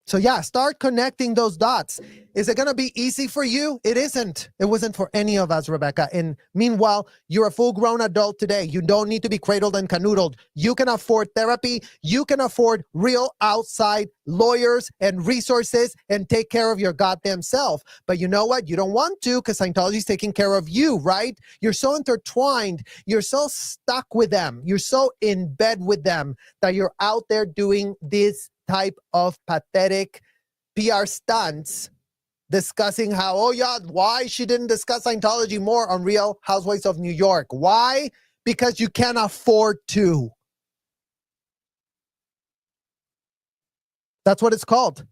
So yeah, start connecting those dots. Is it going to be easy for you? It isn't. It wasn't for any of us, Rebecca. And meanwhile, you're a full-grown adult today. You don't need to be cradled and canoodled. You can afford therapy. You can afford real outside lawyers and resources and take care of your goddamn self. But you know what? You don't want to, because Scientology is taking care of you, right? You're so intertwined. You're so stuck with them. You're so in bed with them that you're out there doing this type of pathetic PR stunts, discussing how, oh yeah, why she didn't discuss Scientology more on Real Housewives of New York. Why? Because you can't afford to. That's what it's called,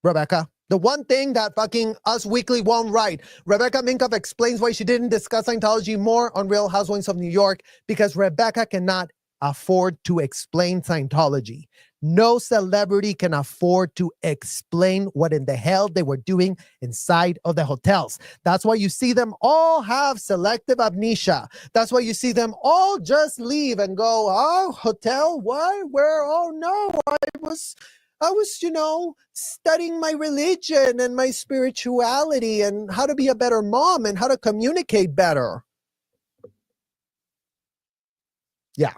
Rebecca. The one thing that fucking Us Weekly won't write. Rebecca Minkoff explains why she didn't discuss Scientology more on Real Housewives of New York, because Rebecca cannot afford to explain Scientology. No celebrity can afford to explain what in the hell they were doing inside of the hotels. That's why you see them all have selective amnesia. That's why you see them all just leave and go, oh, hotel, why, where? Oh no, I was, studying my religion and my spirituality and how to be a better mom and how to communicate better. Yeah.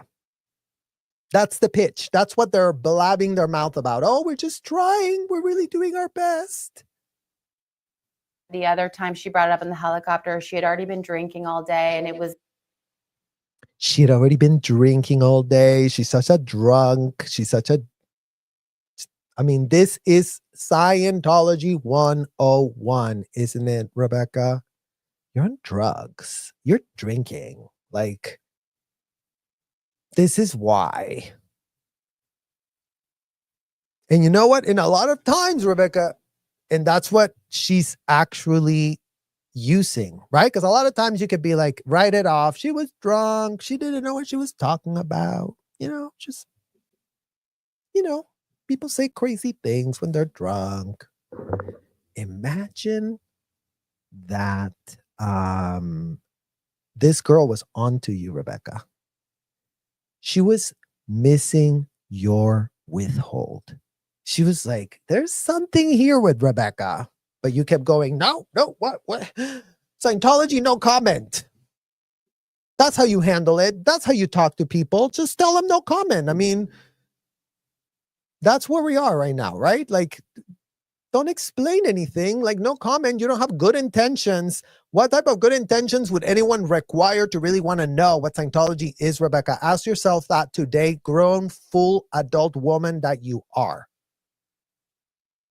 That's the pitch. That's what they're blabbing their mouth about. Oh, we're just trying. We're really doing our best. The other time she brought it up in the helicopter, she had already been drinking all day, and it was... She had already been drinking all day. She's such a drunk. She's such a... I mean, this is Scientology 101, isn't it, Rebecca? You're on drugs. You're drinking. Like... This is why. And you know what? In a lot of times, Rebecca, and that's what she's actually using, right? Because a lot of times you could be like, write it off. She was drunk. She didn't know what she was talking about. Just, people say crazy things when they're drunk. Imagine that this girl was onto you, Rebecca. She was missing your withhold. She was like, there's something here with Rebecca. But you kept going, no, what? Scientology, no comment. That's how you handle it. That's how you talk to people. Just tell them no comment. I mean, that's where we are right now, right? Like, don't explain anything. Like, no comment. You don't have good intentions. What type of good intentions would anyone require to really want to know what Scientology is, Rebecca? Ask yourself that today, grown, full adult woman that you are.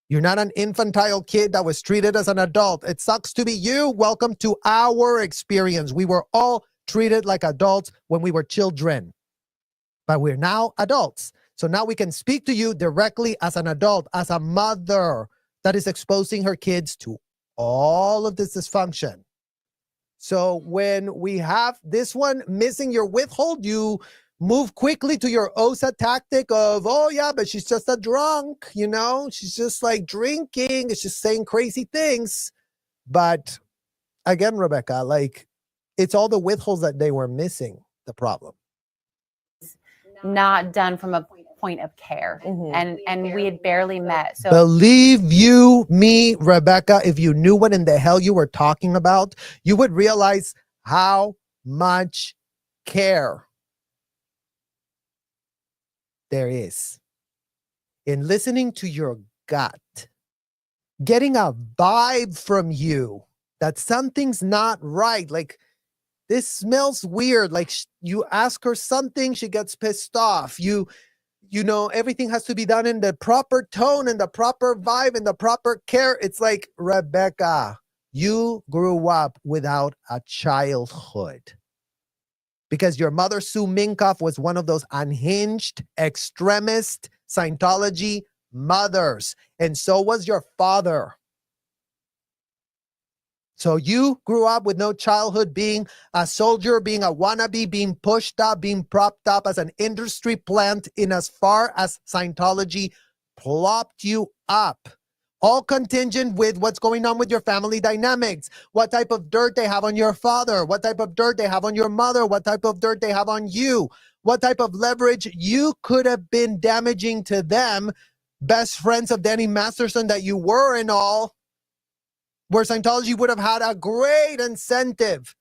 You're not an infantile kid that was treated as an adult. It sucks to be you. Welcome to our experience. We were all treated like adults when we were children, but we're now adults. So now we can speak to you directly as an adult, as a mother that is exposing her kids to all of this dysfunction. So when we have this one missing your withhold, you move quickly to your OSA tactic of, oh yeah, but she's just a drunk, she's just like drinking, it's just saying crazy things. But again, Rebecca, like, it's all the withholds that they were missing, the problem. Not done from a point of care. And we had barely met. So believe you me, Rebecca, if you knew what in the hell you were talking about, you would realize how much care there is in listening to your gut, getting a vibe from you that something's not right. Like, this smells weird. Like, you ask her something, she gets pissed off. Everything has to be done in the proper tone and the proper vibe and the proper care. It's like, Rebecca, you grew up without a childhood. Because your mother, Sue Minkoff, was one of those unhinged, extremist Scientology mothers. And so was your father. So you grew up with no childhood, being a soldier, being a wannabe, being pushed up, being propped up as an industry plant in as far as Scientology plopped you up. All contingent with what's going on with your family dynamics, what type of dirt they have on your father, what type of dirt they have on your mother, what type of dirt they have on you, what type of leverage you could have been damaging to them, best friends of Danny Masterson that you were and all, where Scientology would have had a great incentive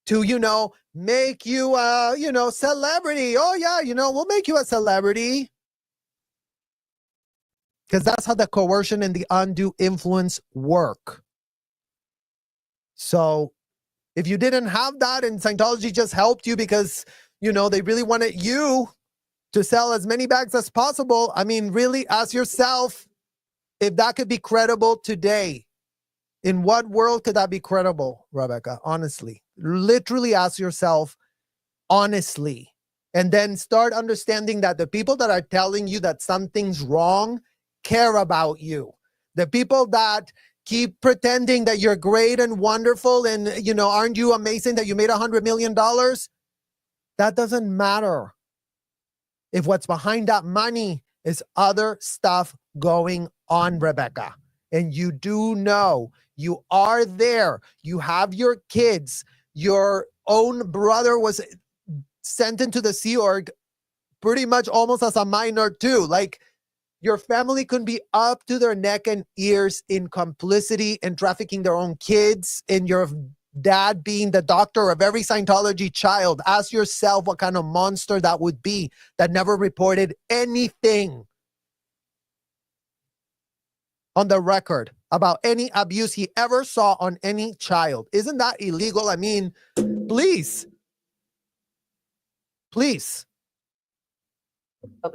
to, make you a, celebrity. Oh yeah, we'll make you a celebrity. Because that's how the coercion and the undue influence work. So if you didn't have that and Scientology just helped you because, they really wanted you to sell as many bags as possible, I mean, really ask yourself if that could be credible today. In what world could that be credible, Rebecca? Honestly, literally ask yourself honestly, and then start understanding that the people that are telling you that something's wrong care about you. The people that keep pretending that you're great and wonderful and, aren't you amazing that you made $100 million? That doesn't matter if what's behind that money is other stuff going on, Rebecca. And you do know, you are there. You have your kids. Your own brother was sent into the Sea Org pretty much almost as a minor too. Like, your family could be up to their neck and ears in complicity and trafficking their own kids, and your dad being the doctor of every Scientology child. Ask yourself what kind of monster that would be that never reported anything on the record about any abuse he ever saw on any child. Isn't that illegal? I mean, please.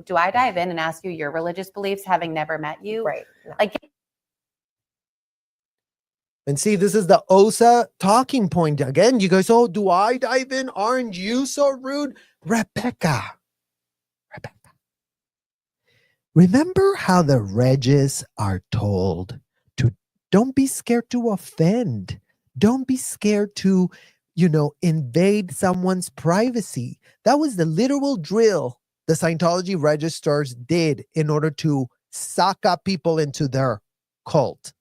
do I dive in and ask you your religious beliefs having never met you? Right. No. Like, and see, this is the OSA talking point again. You guys, oh, do I dive in? Aren't you so rude? Rebecca. Remember how the Regis are told to don't be scared to offend. Don't be scared to, invade someone's privacy. That was the literal drill the Scientology registers did in order to suck up people into their cult.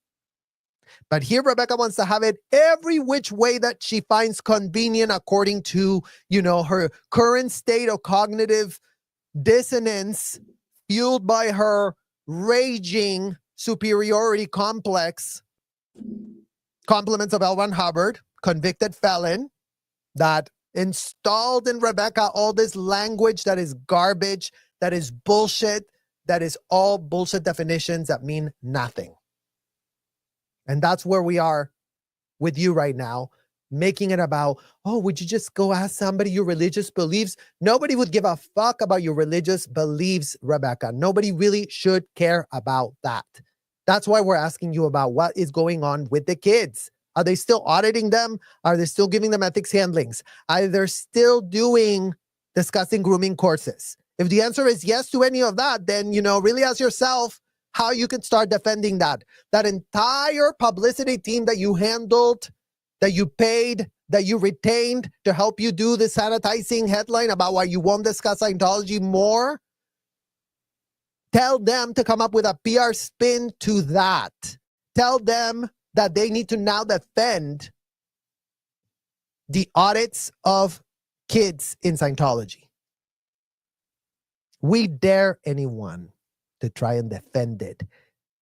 But here Rebecca wants to have it every which way that she finds convenient according to, her current state of cognitive dissonance fueled by her raging superiority complex. Compliments of L. Ron Hubbard, convicted felon, that installed in Rebecca all this language that is garbage, that is bullshit, that is all bullshit definitions that mean nothing. And that's where we are with you right now, making it about, oh, would you just go ask somebody your religious beliefs? Nobody would give a fuck about your religious beliefs, Rebecca. Nobody really should care about that. That's why we're asking you about what is going on with the kids. Are they still auditing them? Are they still giving them ethics handlings? Are they still doing discussing grooming courses? If the answer is yes to any of that, then, really ask yourself how you can start defending that. That entire publicity team that you handled, that you paid, that you retained to help you do the sanitizing headline about why you won't discuss Scientology more. Tell them to come up with a PR spin to that. Tell them that they need to now defend the audits of kids in Scientology. We dare anyone to try and defend it.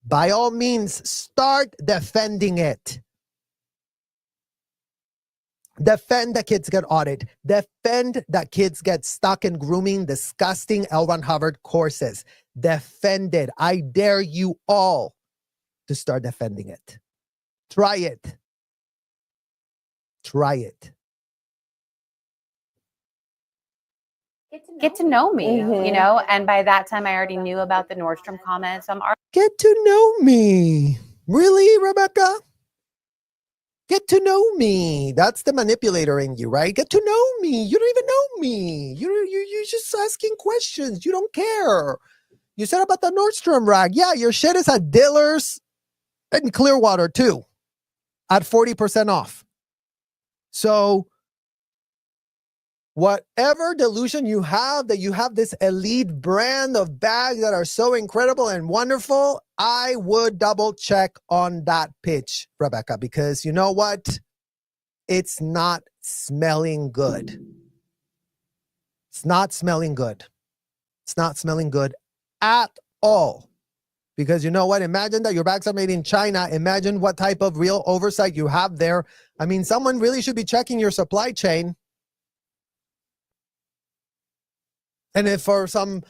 By all means, start defending it. Defend that kids get audited. Defend that kids get stuck in grooming, disgusting L. Ron Hubbard courses. Defend it. I dare you all to start defending it. Try it. Try it. Get to know me, and by that time I already knew about the Nordstrom comments. Get to know me. Really, Rebecca? Get to know me. That's the manipulator in you, right? Get to know me. You don't even know me. You're just asking questions. You don't care. You said about the Nordstrom rag. Yeah, your shit is at Dillard's in Clearwater too, at 40% off. So whatever delusion you have that you have this elite brand of bags that are so incredible and wonderful, I would double check on that pitch, Rebecca, because you know what? It's not smelling good. It's not smelling good. It's not smelling good at all. Because you know what? Imagine that your bags are made in China. Imagine what type of real oversight you have there. I mean, someone really should be checking your supply chain. And if for some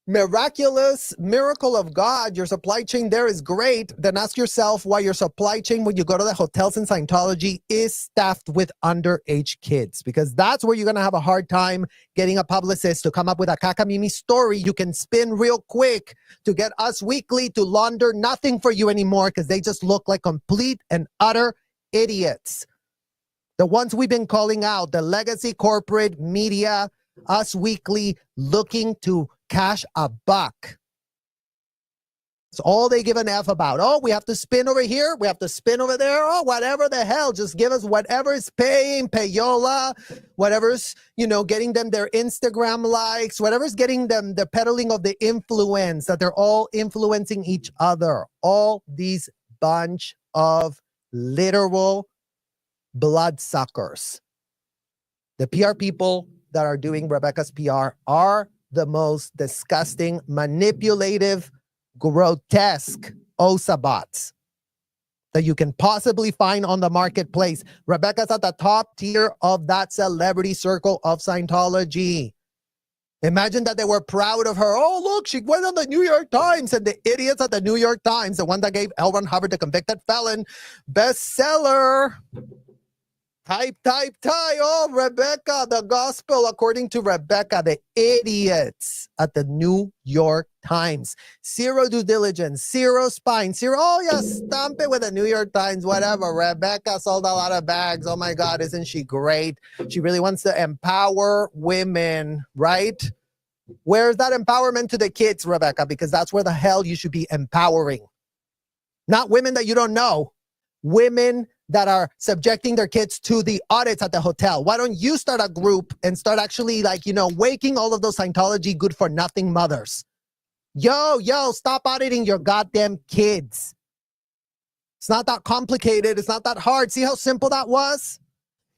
miraculous miracle of God, your supply chain there is great, then ask yourself why your supply chain, when you go to the hotels in Scientology, is staffed with underage kids. Because that's where you're going to have a hard time getting a publicist to come up with a cacamimi story you can spin real quick to get Us Weekly to launder nothing for you anymore, because they just look like complete and utter idiots. The ones we've been calling out, the legacy corporate media, Us Weekly, looking to cash a buck. It's all they give an F about. Oh, we have to spin over here. We have to spin over there. Oh, whatever the hell. Just give us whatever is paying payola, whatever's, getting them their Instagram likes, whatever's getting them the peddling of the influence, that they're all influencing each other. All these bunch of literal bloodsuckers. The PR people that are doing Rebecca's PR are the most disgusting, manipulative, grotesque Osabots that you can possibly find on the marketplace. Rebecca's at the top tier of that celebrity circle of Scientology. Imagine that they were proud of her. Oh, look, she went on the New York Times, and the idiots at the New York Times, the one that gave L. Ron Hubbard, the convicted felon, bestseller. Type. Oh, Rebecca, the gospel according to Rebecca, the idiots at the New York Times. Zero due diligence, zero spine, zero. Oh, yeah, stamp it with the New York Times, whatever. Rebecca sold a lot of bags. Oh, my God, isn't she great? She really wants to empower women, right? Where's that empowerment to the kids, Rebecca? Because that's where the hell you should be empowering. Not women that you don't know. Women that are subjecting their kids to the audits at the hotel. Why don't you start a group and start actually waking all of those Scientology good for nothing mothers? Yo, stop auditing your goddamn kids. It's not that complicated. It's not that hard. See how simple that was?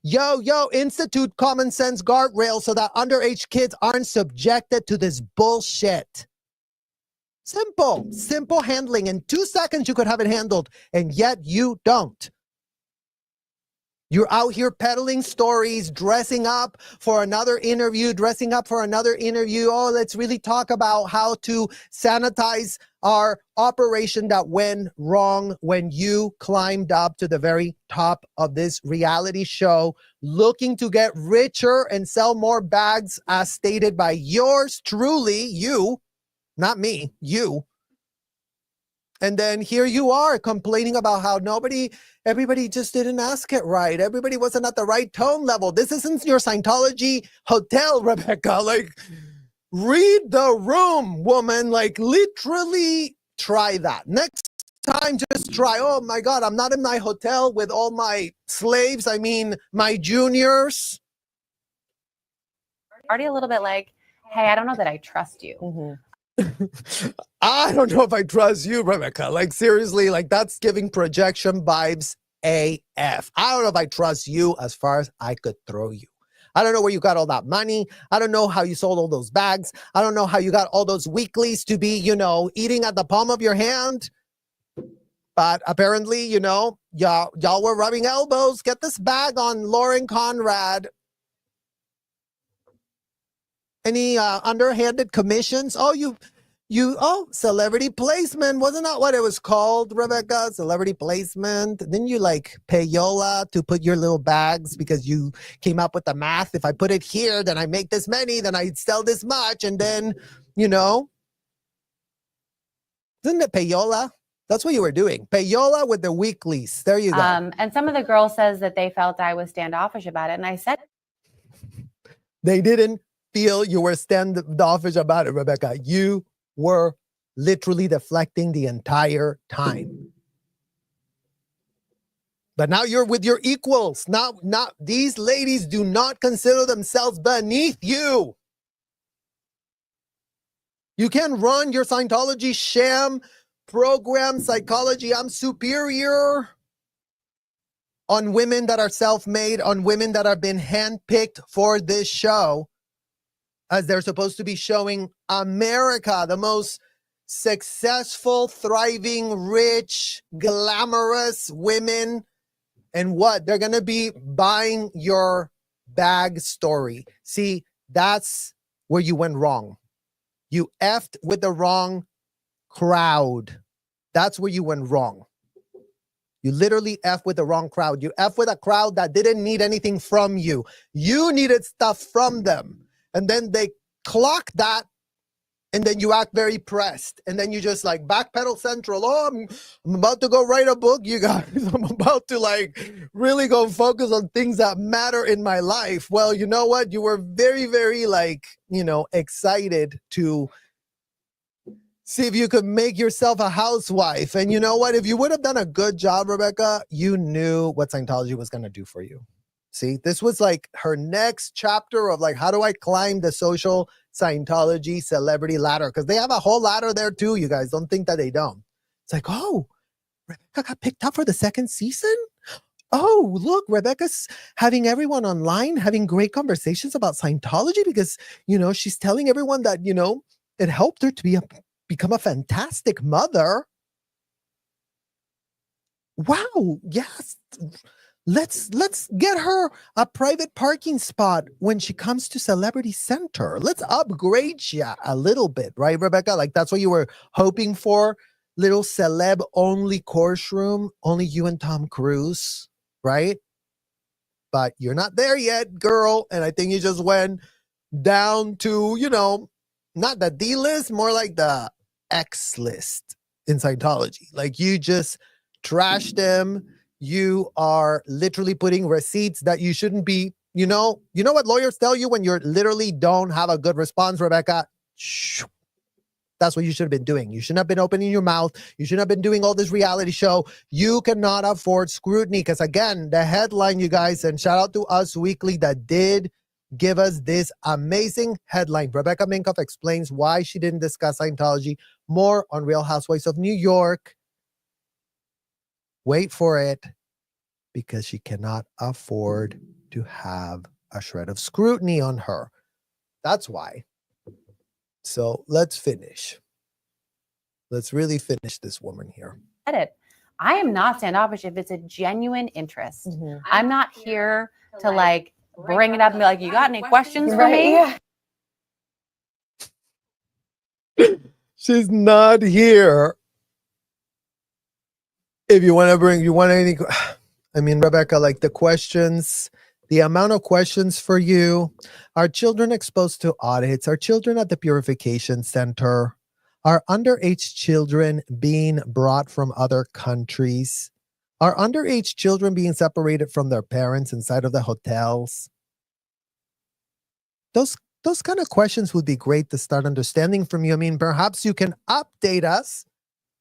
Yo, institute common sense guardrails so that underage kids aren't subjected to this bullshit. Simple handling. In 2 seconds, you could have it handled, and yet you don't. You're out here peddling stories, dressing up for another interview. Oh, let's really talk about how to sanitize our operation that went wrong when you climbed up to the very top of this reality show, looking to get richer and sell more bags, as stated by yours truly, you, not me, you. And then here you are complaining about how everybody just didn't ask it right. Everybody wasn't at the right tone level. This isn't your Scientology hotel, Rebecca. Like, read the room, woman. Like, literally try that. Next time, just try. Oh my God, I'm not in my hotel with all my slaves. I mean, my juniors. Already a little bit like, hey, I don't know that I trust you. Mm-hmm. I don't know if I trust you, Rebecca. Like, seriously, like, that's giving projection vibes AF. I don't know if I trust you as far as I could throw you. I don't know where you got all that money. I don't know how you sold all those bags. I don't know how you got all those weeklies to be, eating at the palm of your hand. But apparently, y'all were rubbing elbows. Get this bag on Lauren Conrad. Any underhanded commissions? Celebrity placement. Wasn't that what it was called, Rebecca? Celebrity placement. Didn't you pay Yola to put your little bags because you came up with the math? If I put it here, then I make this many, then I sell this much. And then, isn't it payola? That's what you were doing. Payola with the weeklies. There you go. And some of the girls says that they felt I was standoffish about it. And I said, they didn't feel you were standoffish about it, Rebecca. You were literally deflecting the entire time. But now you're with your equals. Now, these ladies do not consider themselves beneath you. You can run your Scientology sham program, psychology, I'm superior, on women that are self-made, on women that have been handpicked for this show, as they're supposed to be showing America, the most successful, thriving, rich, glamorous women. And what? They're going to be buying your bag story. See, that's where you went wrong. You effed with the wrong crowd. That's where you went wrong. You literally effed with the wrong crowd. You effed with a crowd that didn't need anything from you. You needed stuff from them. And then they clock that, and then you act very pressed. And then you just backpedal central. Oh, I'm about to go write a book, you guys. I'm about to really go focus on things that matter in my life. Well, you know what? You were very, very excited to see if you could make yourself a housewife. And you know what? If you would have done a good job, Rebecca, you knew what Scientology was going to do for you. See, this was her next chapter of how do I climb the social Scientology celebrity ladder? Because they have a whole ladder there too, you guys. Don't think that they don't. It's oh, Rebecca got picked up for the second season? Oh, look, Rebecca's having everyone online having great conversations about Scientology because, she's telling everyone that, it helped her to become a fantastic mother. Wow, yes. Let's get her a private parking spot when she comes to Celebrity Center. Let's upgrade you a little bit, right, Rebecca? That's what you were hoping for. Little celeb only course room, only you and Tom Cruise, right? But you're not there yet, girl. And I think you just went down to, not the D list, more like the X list in Scientology. You just trashed them. You are literally putting receipts that you shouldn't be, you know what lawyers tell you when you literally don't have a good response, Rebecca? Shoo. That's what you should have been doing. You shouldn't have been opening your mouth. You shouldn't have been doing all this reality show. You cannot afford scrutiny because, again, the headline, you guys, and shout out to Us Weekly that did give us this amazing headline. Rebecca Minkoff explains why she didn't discuss Scientology more on Real Housewives of New York. Wait for it, because she cannot afford to have a shred of scrutiny on her. That's why. So let's finish. Let's really finish this woman here. It. I am not standoffish if it's a genuine interest. I'm not here to like bring it up and be like, you got any questions for me? Yeah. She's not here. If you want to bring, you want any, I mean, Rebecca, like the questions, the amount of questions for you. Are children exposed to audits? Are children at the purification center? Are underage children being brought from other countries? Are underage children being separated from their parents inside of the hotels? Those kind of questions would be great to start understanding from you. I mean, perhaps you can update us,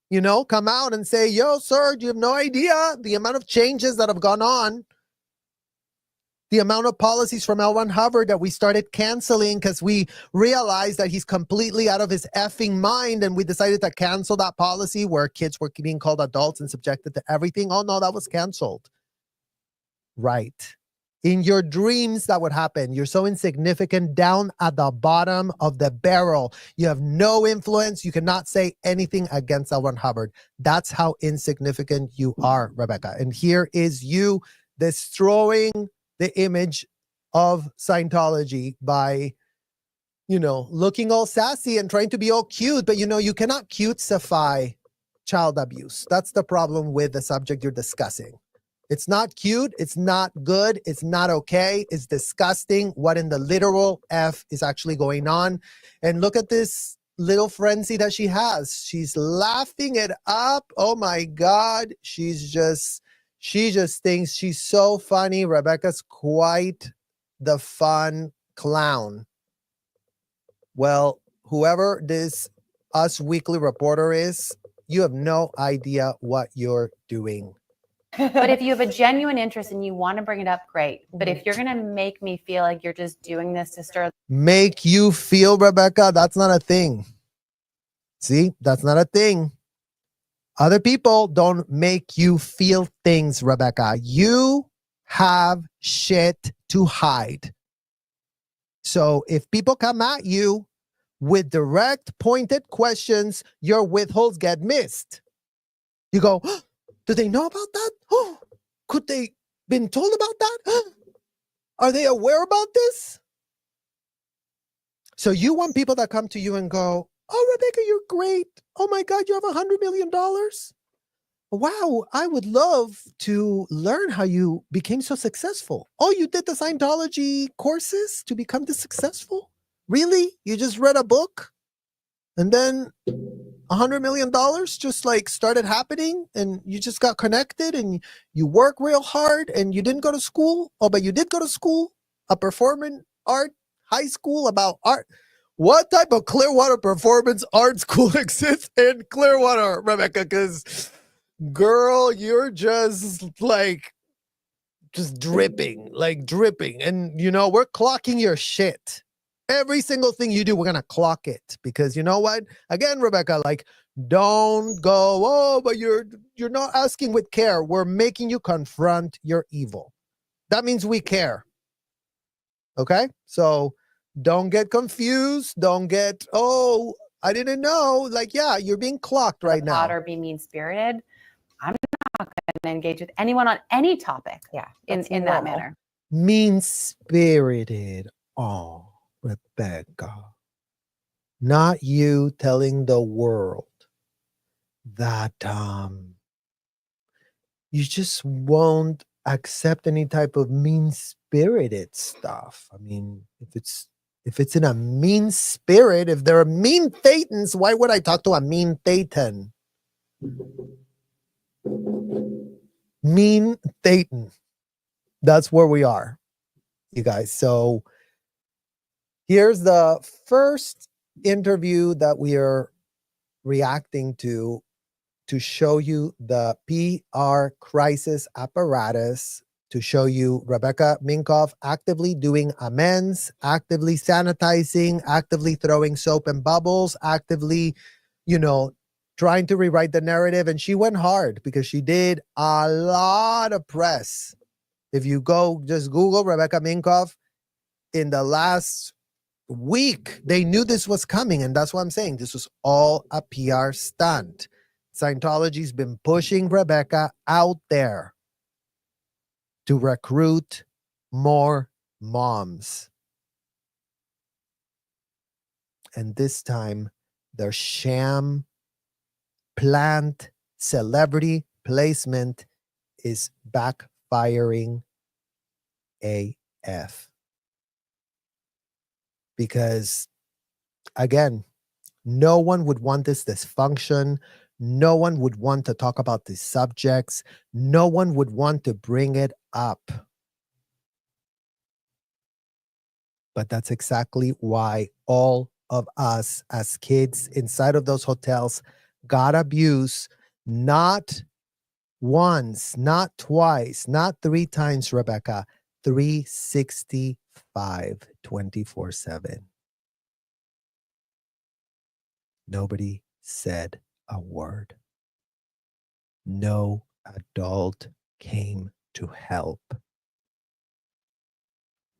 you know, come out and say, yo, sir, you have no idea the amount of changes that have gone on. The amount of policies from L. Ron Hubbard that we started canceling because we realized that he's completely out of his effing mind, and we decided to cancel that policy where kids were being called adults and subjected to everything. Oh, no, that was canceled. Right. In your dreams, that would happen. You're so insignificant down at the bottom of the barrel. You have no influence. You cannot say anything against L. Ron Hubbard. That's how insignificant you are, Rebecca. And here is you destroying the image of Scientology by, you know, looking all sassy and trying to be all cute. But, you know, you cannot cutesify child abuse. That's the problem with the subject you're discussing. It's not cute. It's not good. It's not okay. It's disgusting. What in the literal F is actually going on? And look at this little frenzy that she has. She's laughing it up. Oh my God. She just thinks she's so funny. Rebecca's quite the fun clown. Well, whoever this Us Weekly reporter is, you have no idea what you're doing. But if you have a genuine interest and you want to bring it up, great. But if you're going to make me feel like you're just doing this to stir. Make you feel, Rebecca, that's not a thing. See, that's not a thing. Other people don't make you feel things, Rebecca. You have shit to hide. So if people come at you with direct, pointed questions, your withholds get missed. You go, oh, do they know about that? Oh, could they been told about that? Are they aware about this? So you want people that come to you and go, oh, Rebecca, you're great. Oh my God, you have $100 million. Wow, I would love to learn how you became so successful. Oh, you did the Scientology courses to become this successful? Really? You just read a book and then $100 million just like started happening and you just got connected and you work real hard and you didn't go to school? Oh, but you did go to school, a performing art high school about art. What type of Clearwater performance art school exists in Clearwater, Rebecca? Because, girl, you're just dripping. And, you know, we're clocking your shit. Every single thing you do, we're going to clock it. Because you know what? Again, Rebecca, like, don't go, oh, but you're not asking with care. We're making you confront your evil. That means we care. Okay? So don't get confused. Don't get, oh, I didn't know. Like, yeah, you're being clocked right now. Or be mean-spirited. I'm not going to engage with anyone on any topic. Yeah, in that manner. Mean-spirited. Oh, Rebecca. Not you telling the world that you just won't accept any type of mean-spirited stuff. I mean, if it's in a mean spirit, if there are mean Thetans, why would I talk to a mean Thetan? Mean Thetan. That's where we are, you guys. So here's the first interview that we are reacting to show you the PR crisis apparatus, to show you Rebecca Minkoff actively doing amends, actively sanitizing, actively throwing soap and bubbles, actively, trying to rewrite the narrative. And she went hard because she did a lot of press. If you go just Google Rebecca Minkoff in the last week, they knew this was coming. And that's what I'm saying. This was all a PR stunt. Scientology's been pushing Rebecca out there to recruit more moms. And this time, their sham plant celebrity placement is backfiring AF. Because, again, no one would want this dysfunction. No one would want to talk about these subjects. No one would want to bring it up. But that's exactly why all of us as kids inside of those hotels got abused, not once, not twice, not 3 times, Rebecca, 365, 24/7. Nobody said a word. No adult came to help.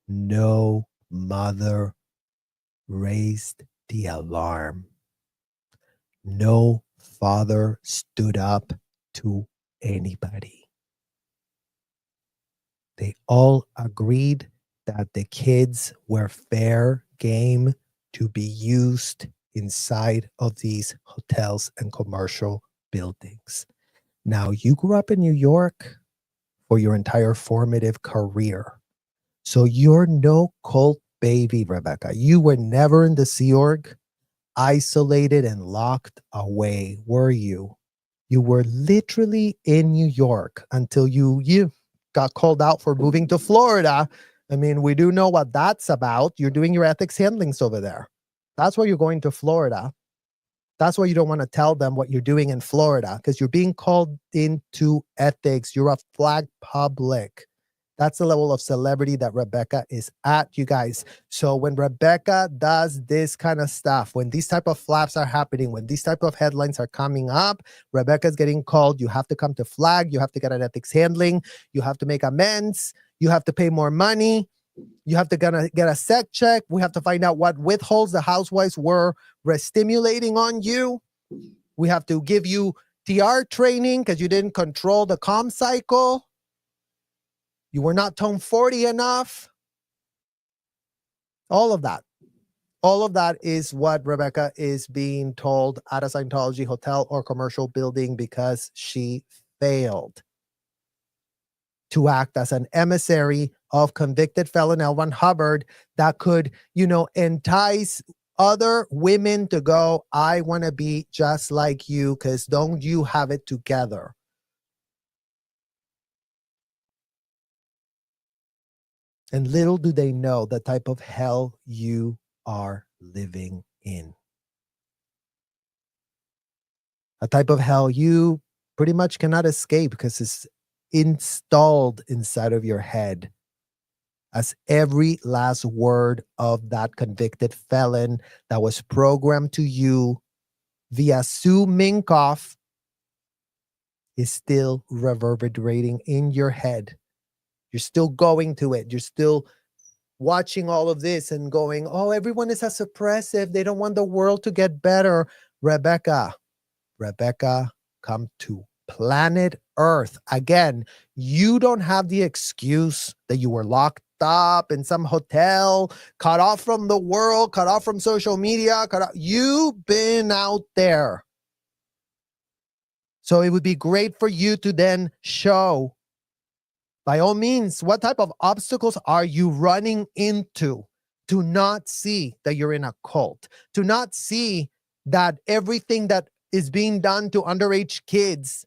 No mother raised the alarm. No father stood up to anybody. They all agreed that the kids were fair game to be used inside of these hotels and commercial buildings. Now, you grew up in New York for your entire formative career. So you're no cult baby, Rebecca. You were never in the Sea Org, isolated and locked away, were you? You were literally in New York until you got called out for moving to Florida. I mean, we do know what that's about. You're doing your ethics handlings over there. That's why you're going to Florida. That's why you don't want to tell them what you're doing in Florida, because you're being called into ethics. You're a flag public. That's the level of celebrity that Rebecca is at, you guys. So when Rebecca does this kind of stuff, when these type of flaps are happening, when these type of headlines are coming up, Rebecca's getting called. You have to come to flag. You have to get an ethics handling. You have to make amends. You have to pay more money. You have to get a sec check. We have to find out what withholds the housewives were stimulating on you. We have to give you TR training because you didn't control the calm cycle. You were not tone 40 enough. All of that. All of that is what Rebecca is being told at a Scientology hotel or commercial building because she failed to act as an emissary of convicted felon L. Ron Hubbard that could, entice other women to go, I want to be just like you because don't you have it together? And little do they know the type of hell you are living in. A type of hell you pretty much cannot escape because it's installed inside of your head as every last word of that convicted felon that was programmed to you via Sue Minkoff is still reverberating in your head. You're still going to it. You're still watching all of this and going, oh, everyone is as oppressive. They don't want the world to get better. Rebecca, come to planet Earth. Again, you don't have the excuse that you were locked up in some hotel, cut off from the world, cut off from social media. You've been out there. So it would be great for you to then show, by all means, what type of obstacles are you running into to not see that you're in a cult, to not see that everything that is being done to underage kids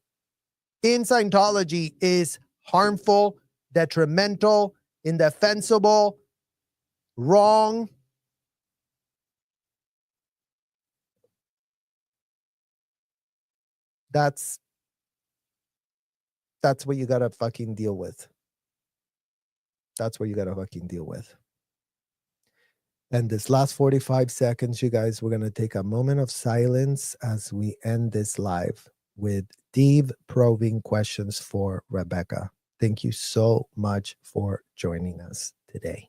in Scientology is harmful, detrimental, indefensible, wrong. that's what you gotta fucking deal with. That's what you gotta fucking deal with. And this last 45 seconds, you guys, we're gonna take a moment of silence as we end this live with deep probing questions for Rebecca. Thank you so much for joining us today.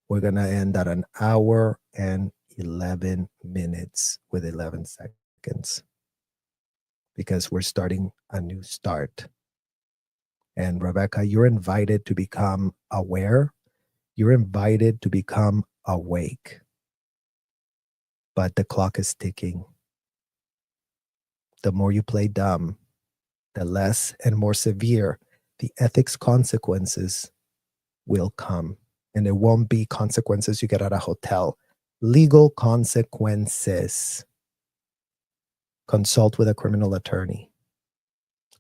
We're going to end at an hour and 11 minutes with 11 seconds because we're starting a new start. And Rebecca, you're invited to become aware. You're invited to become awake. But the clock is ticking. The more you play dumb, the less and more severe the ethics consequences will come. And it won't be consequences you get at a hotel. Legal consequences. Consult with a criminal attorney.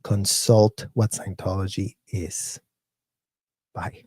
Consult what Scientology is. Bye.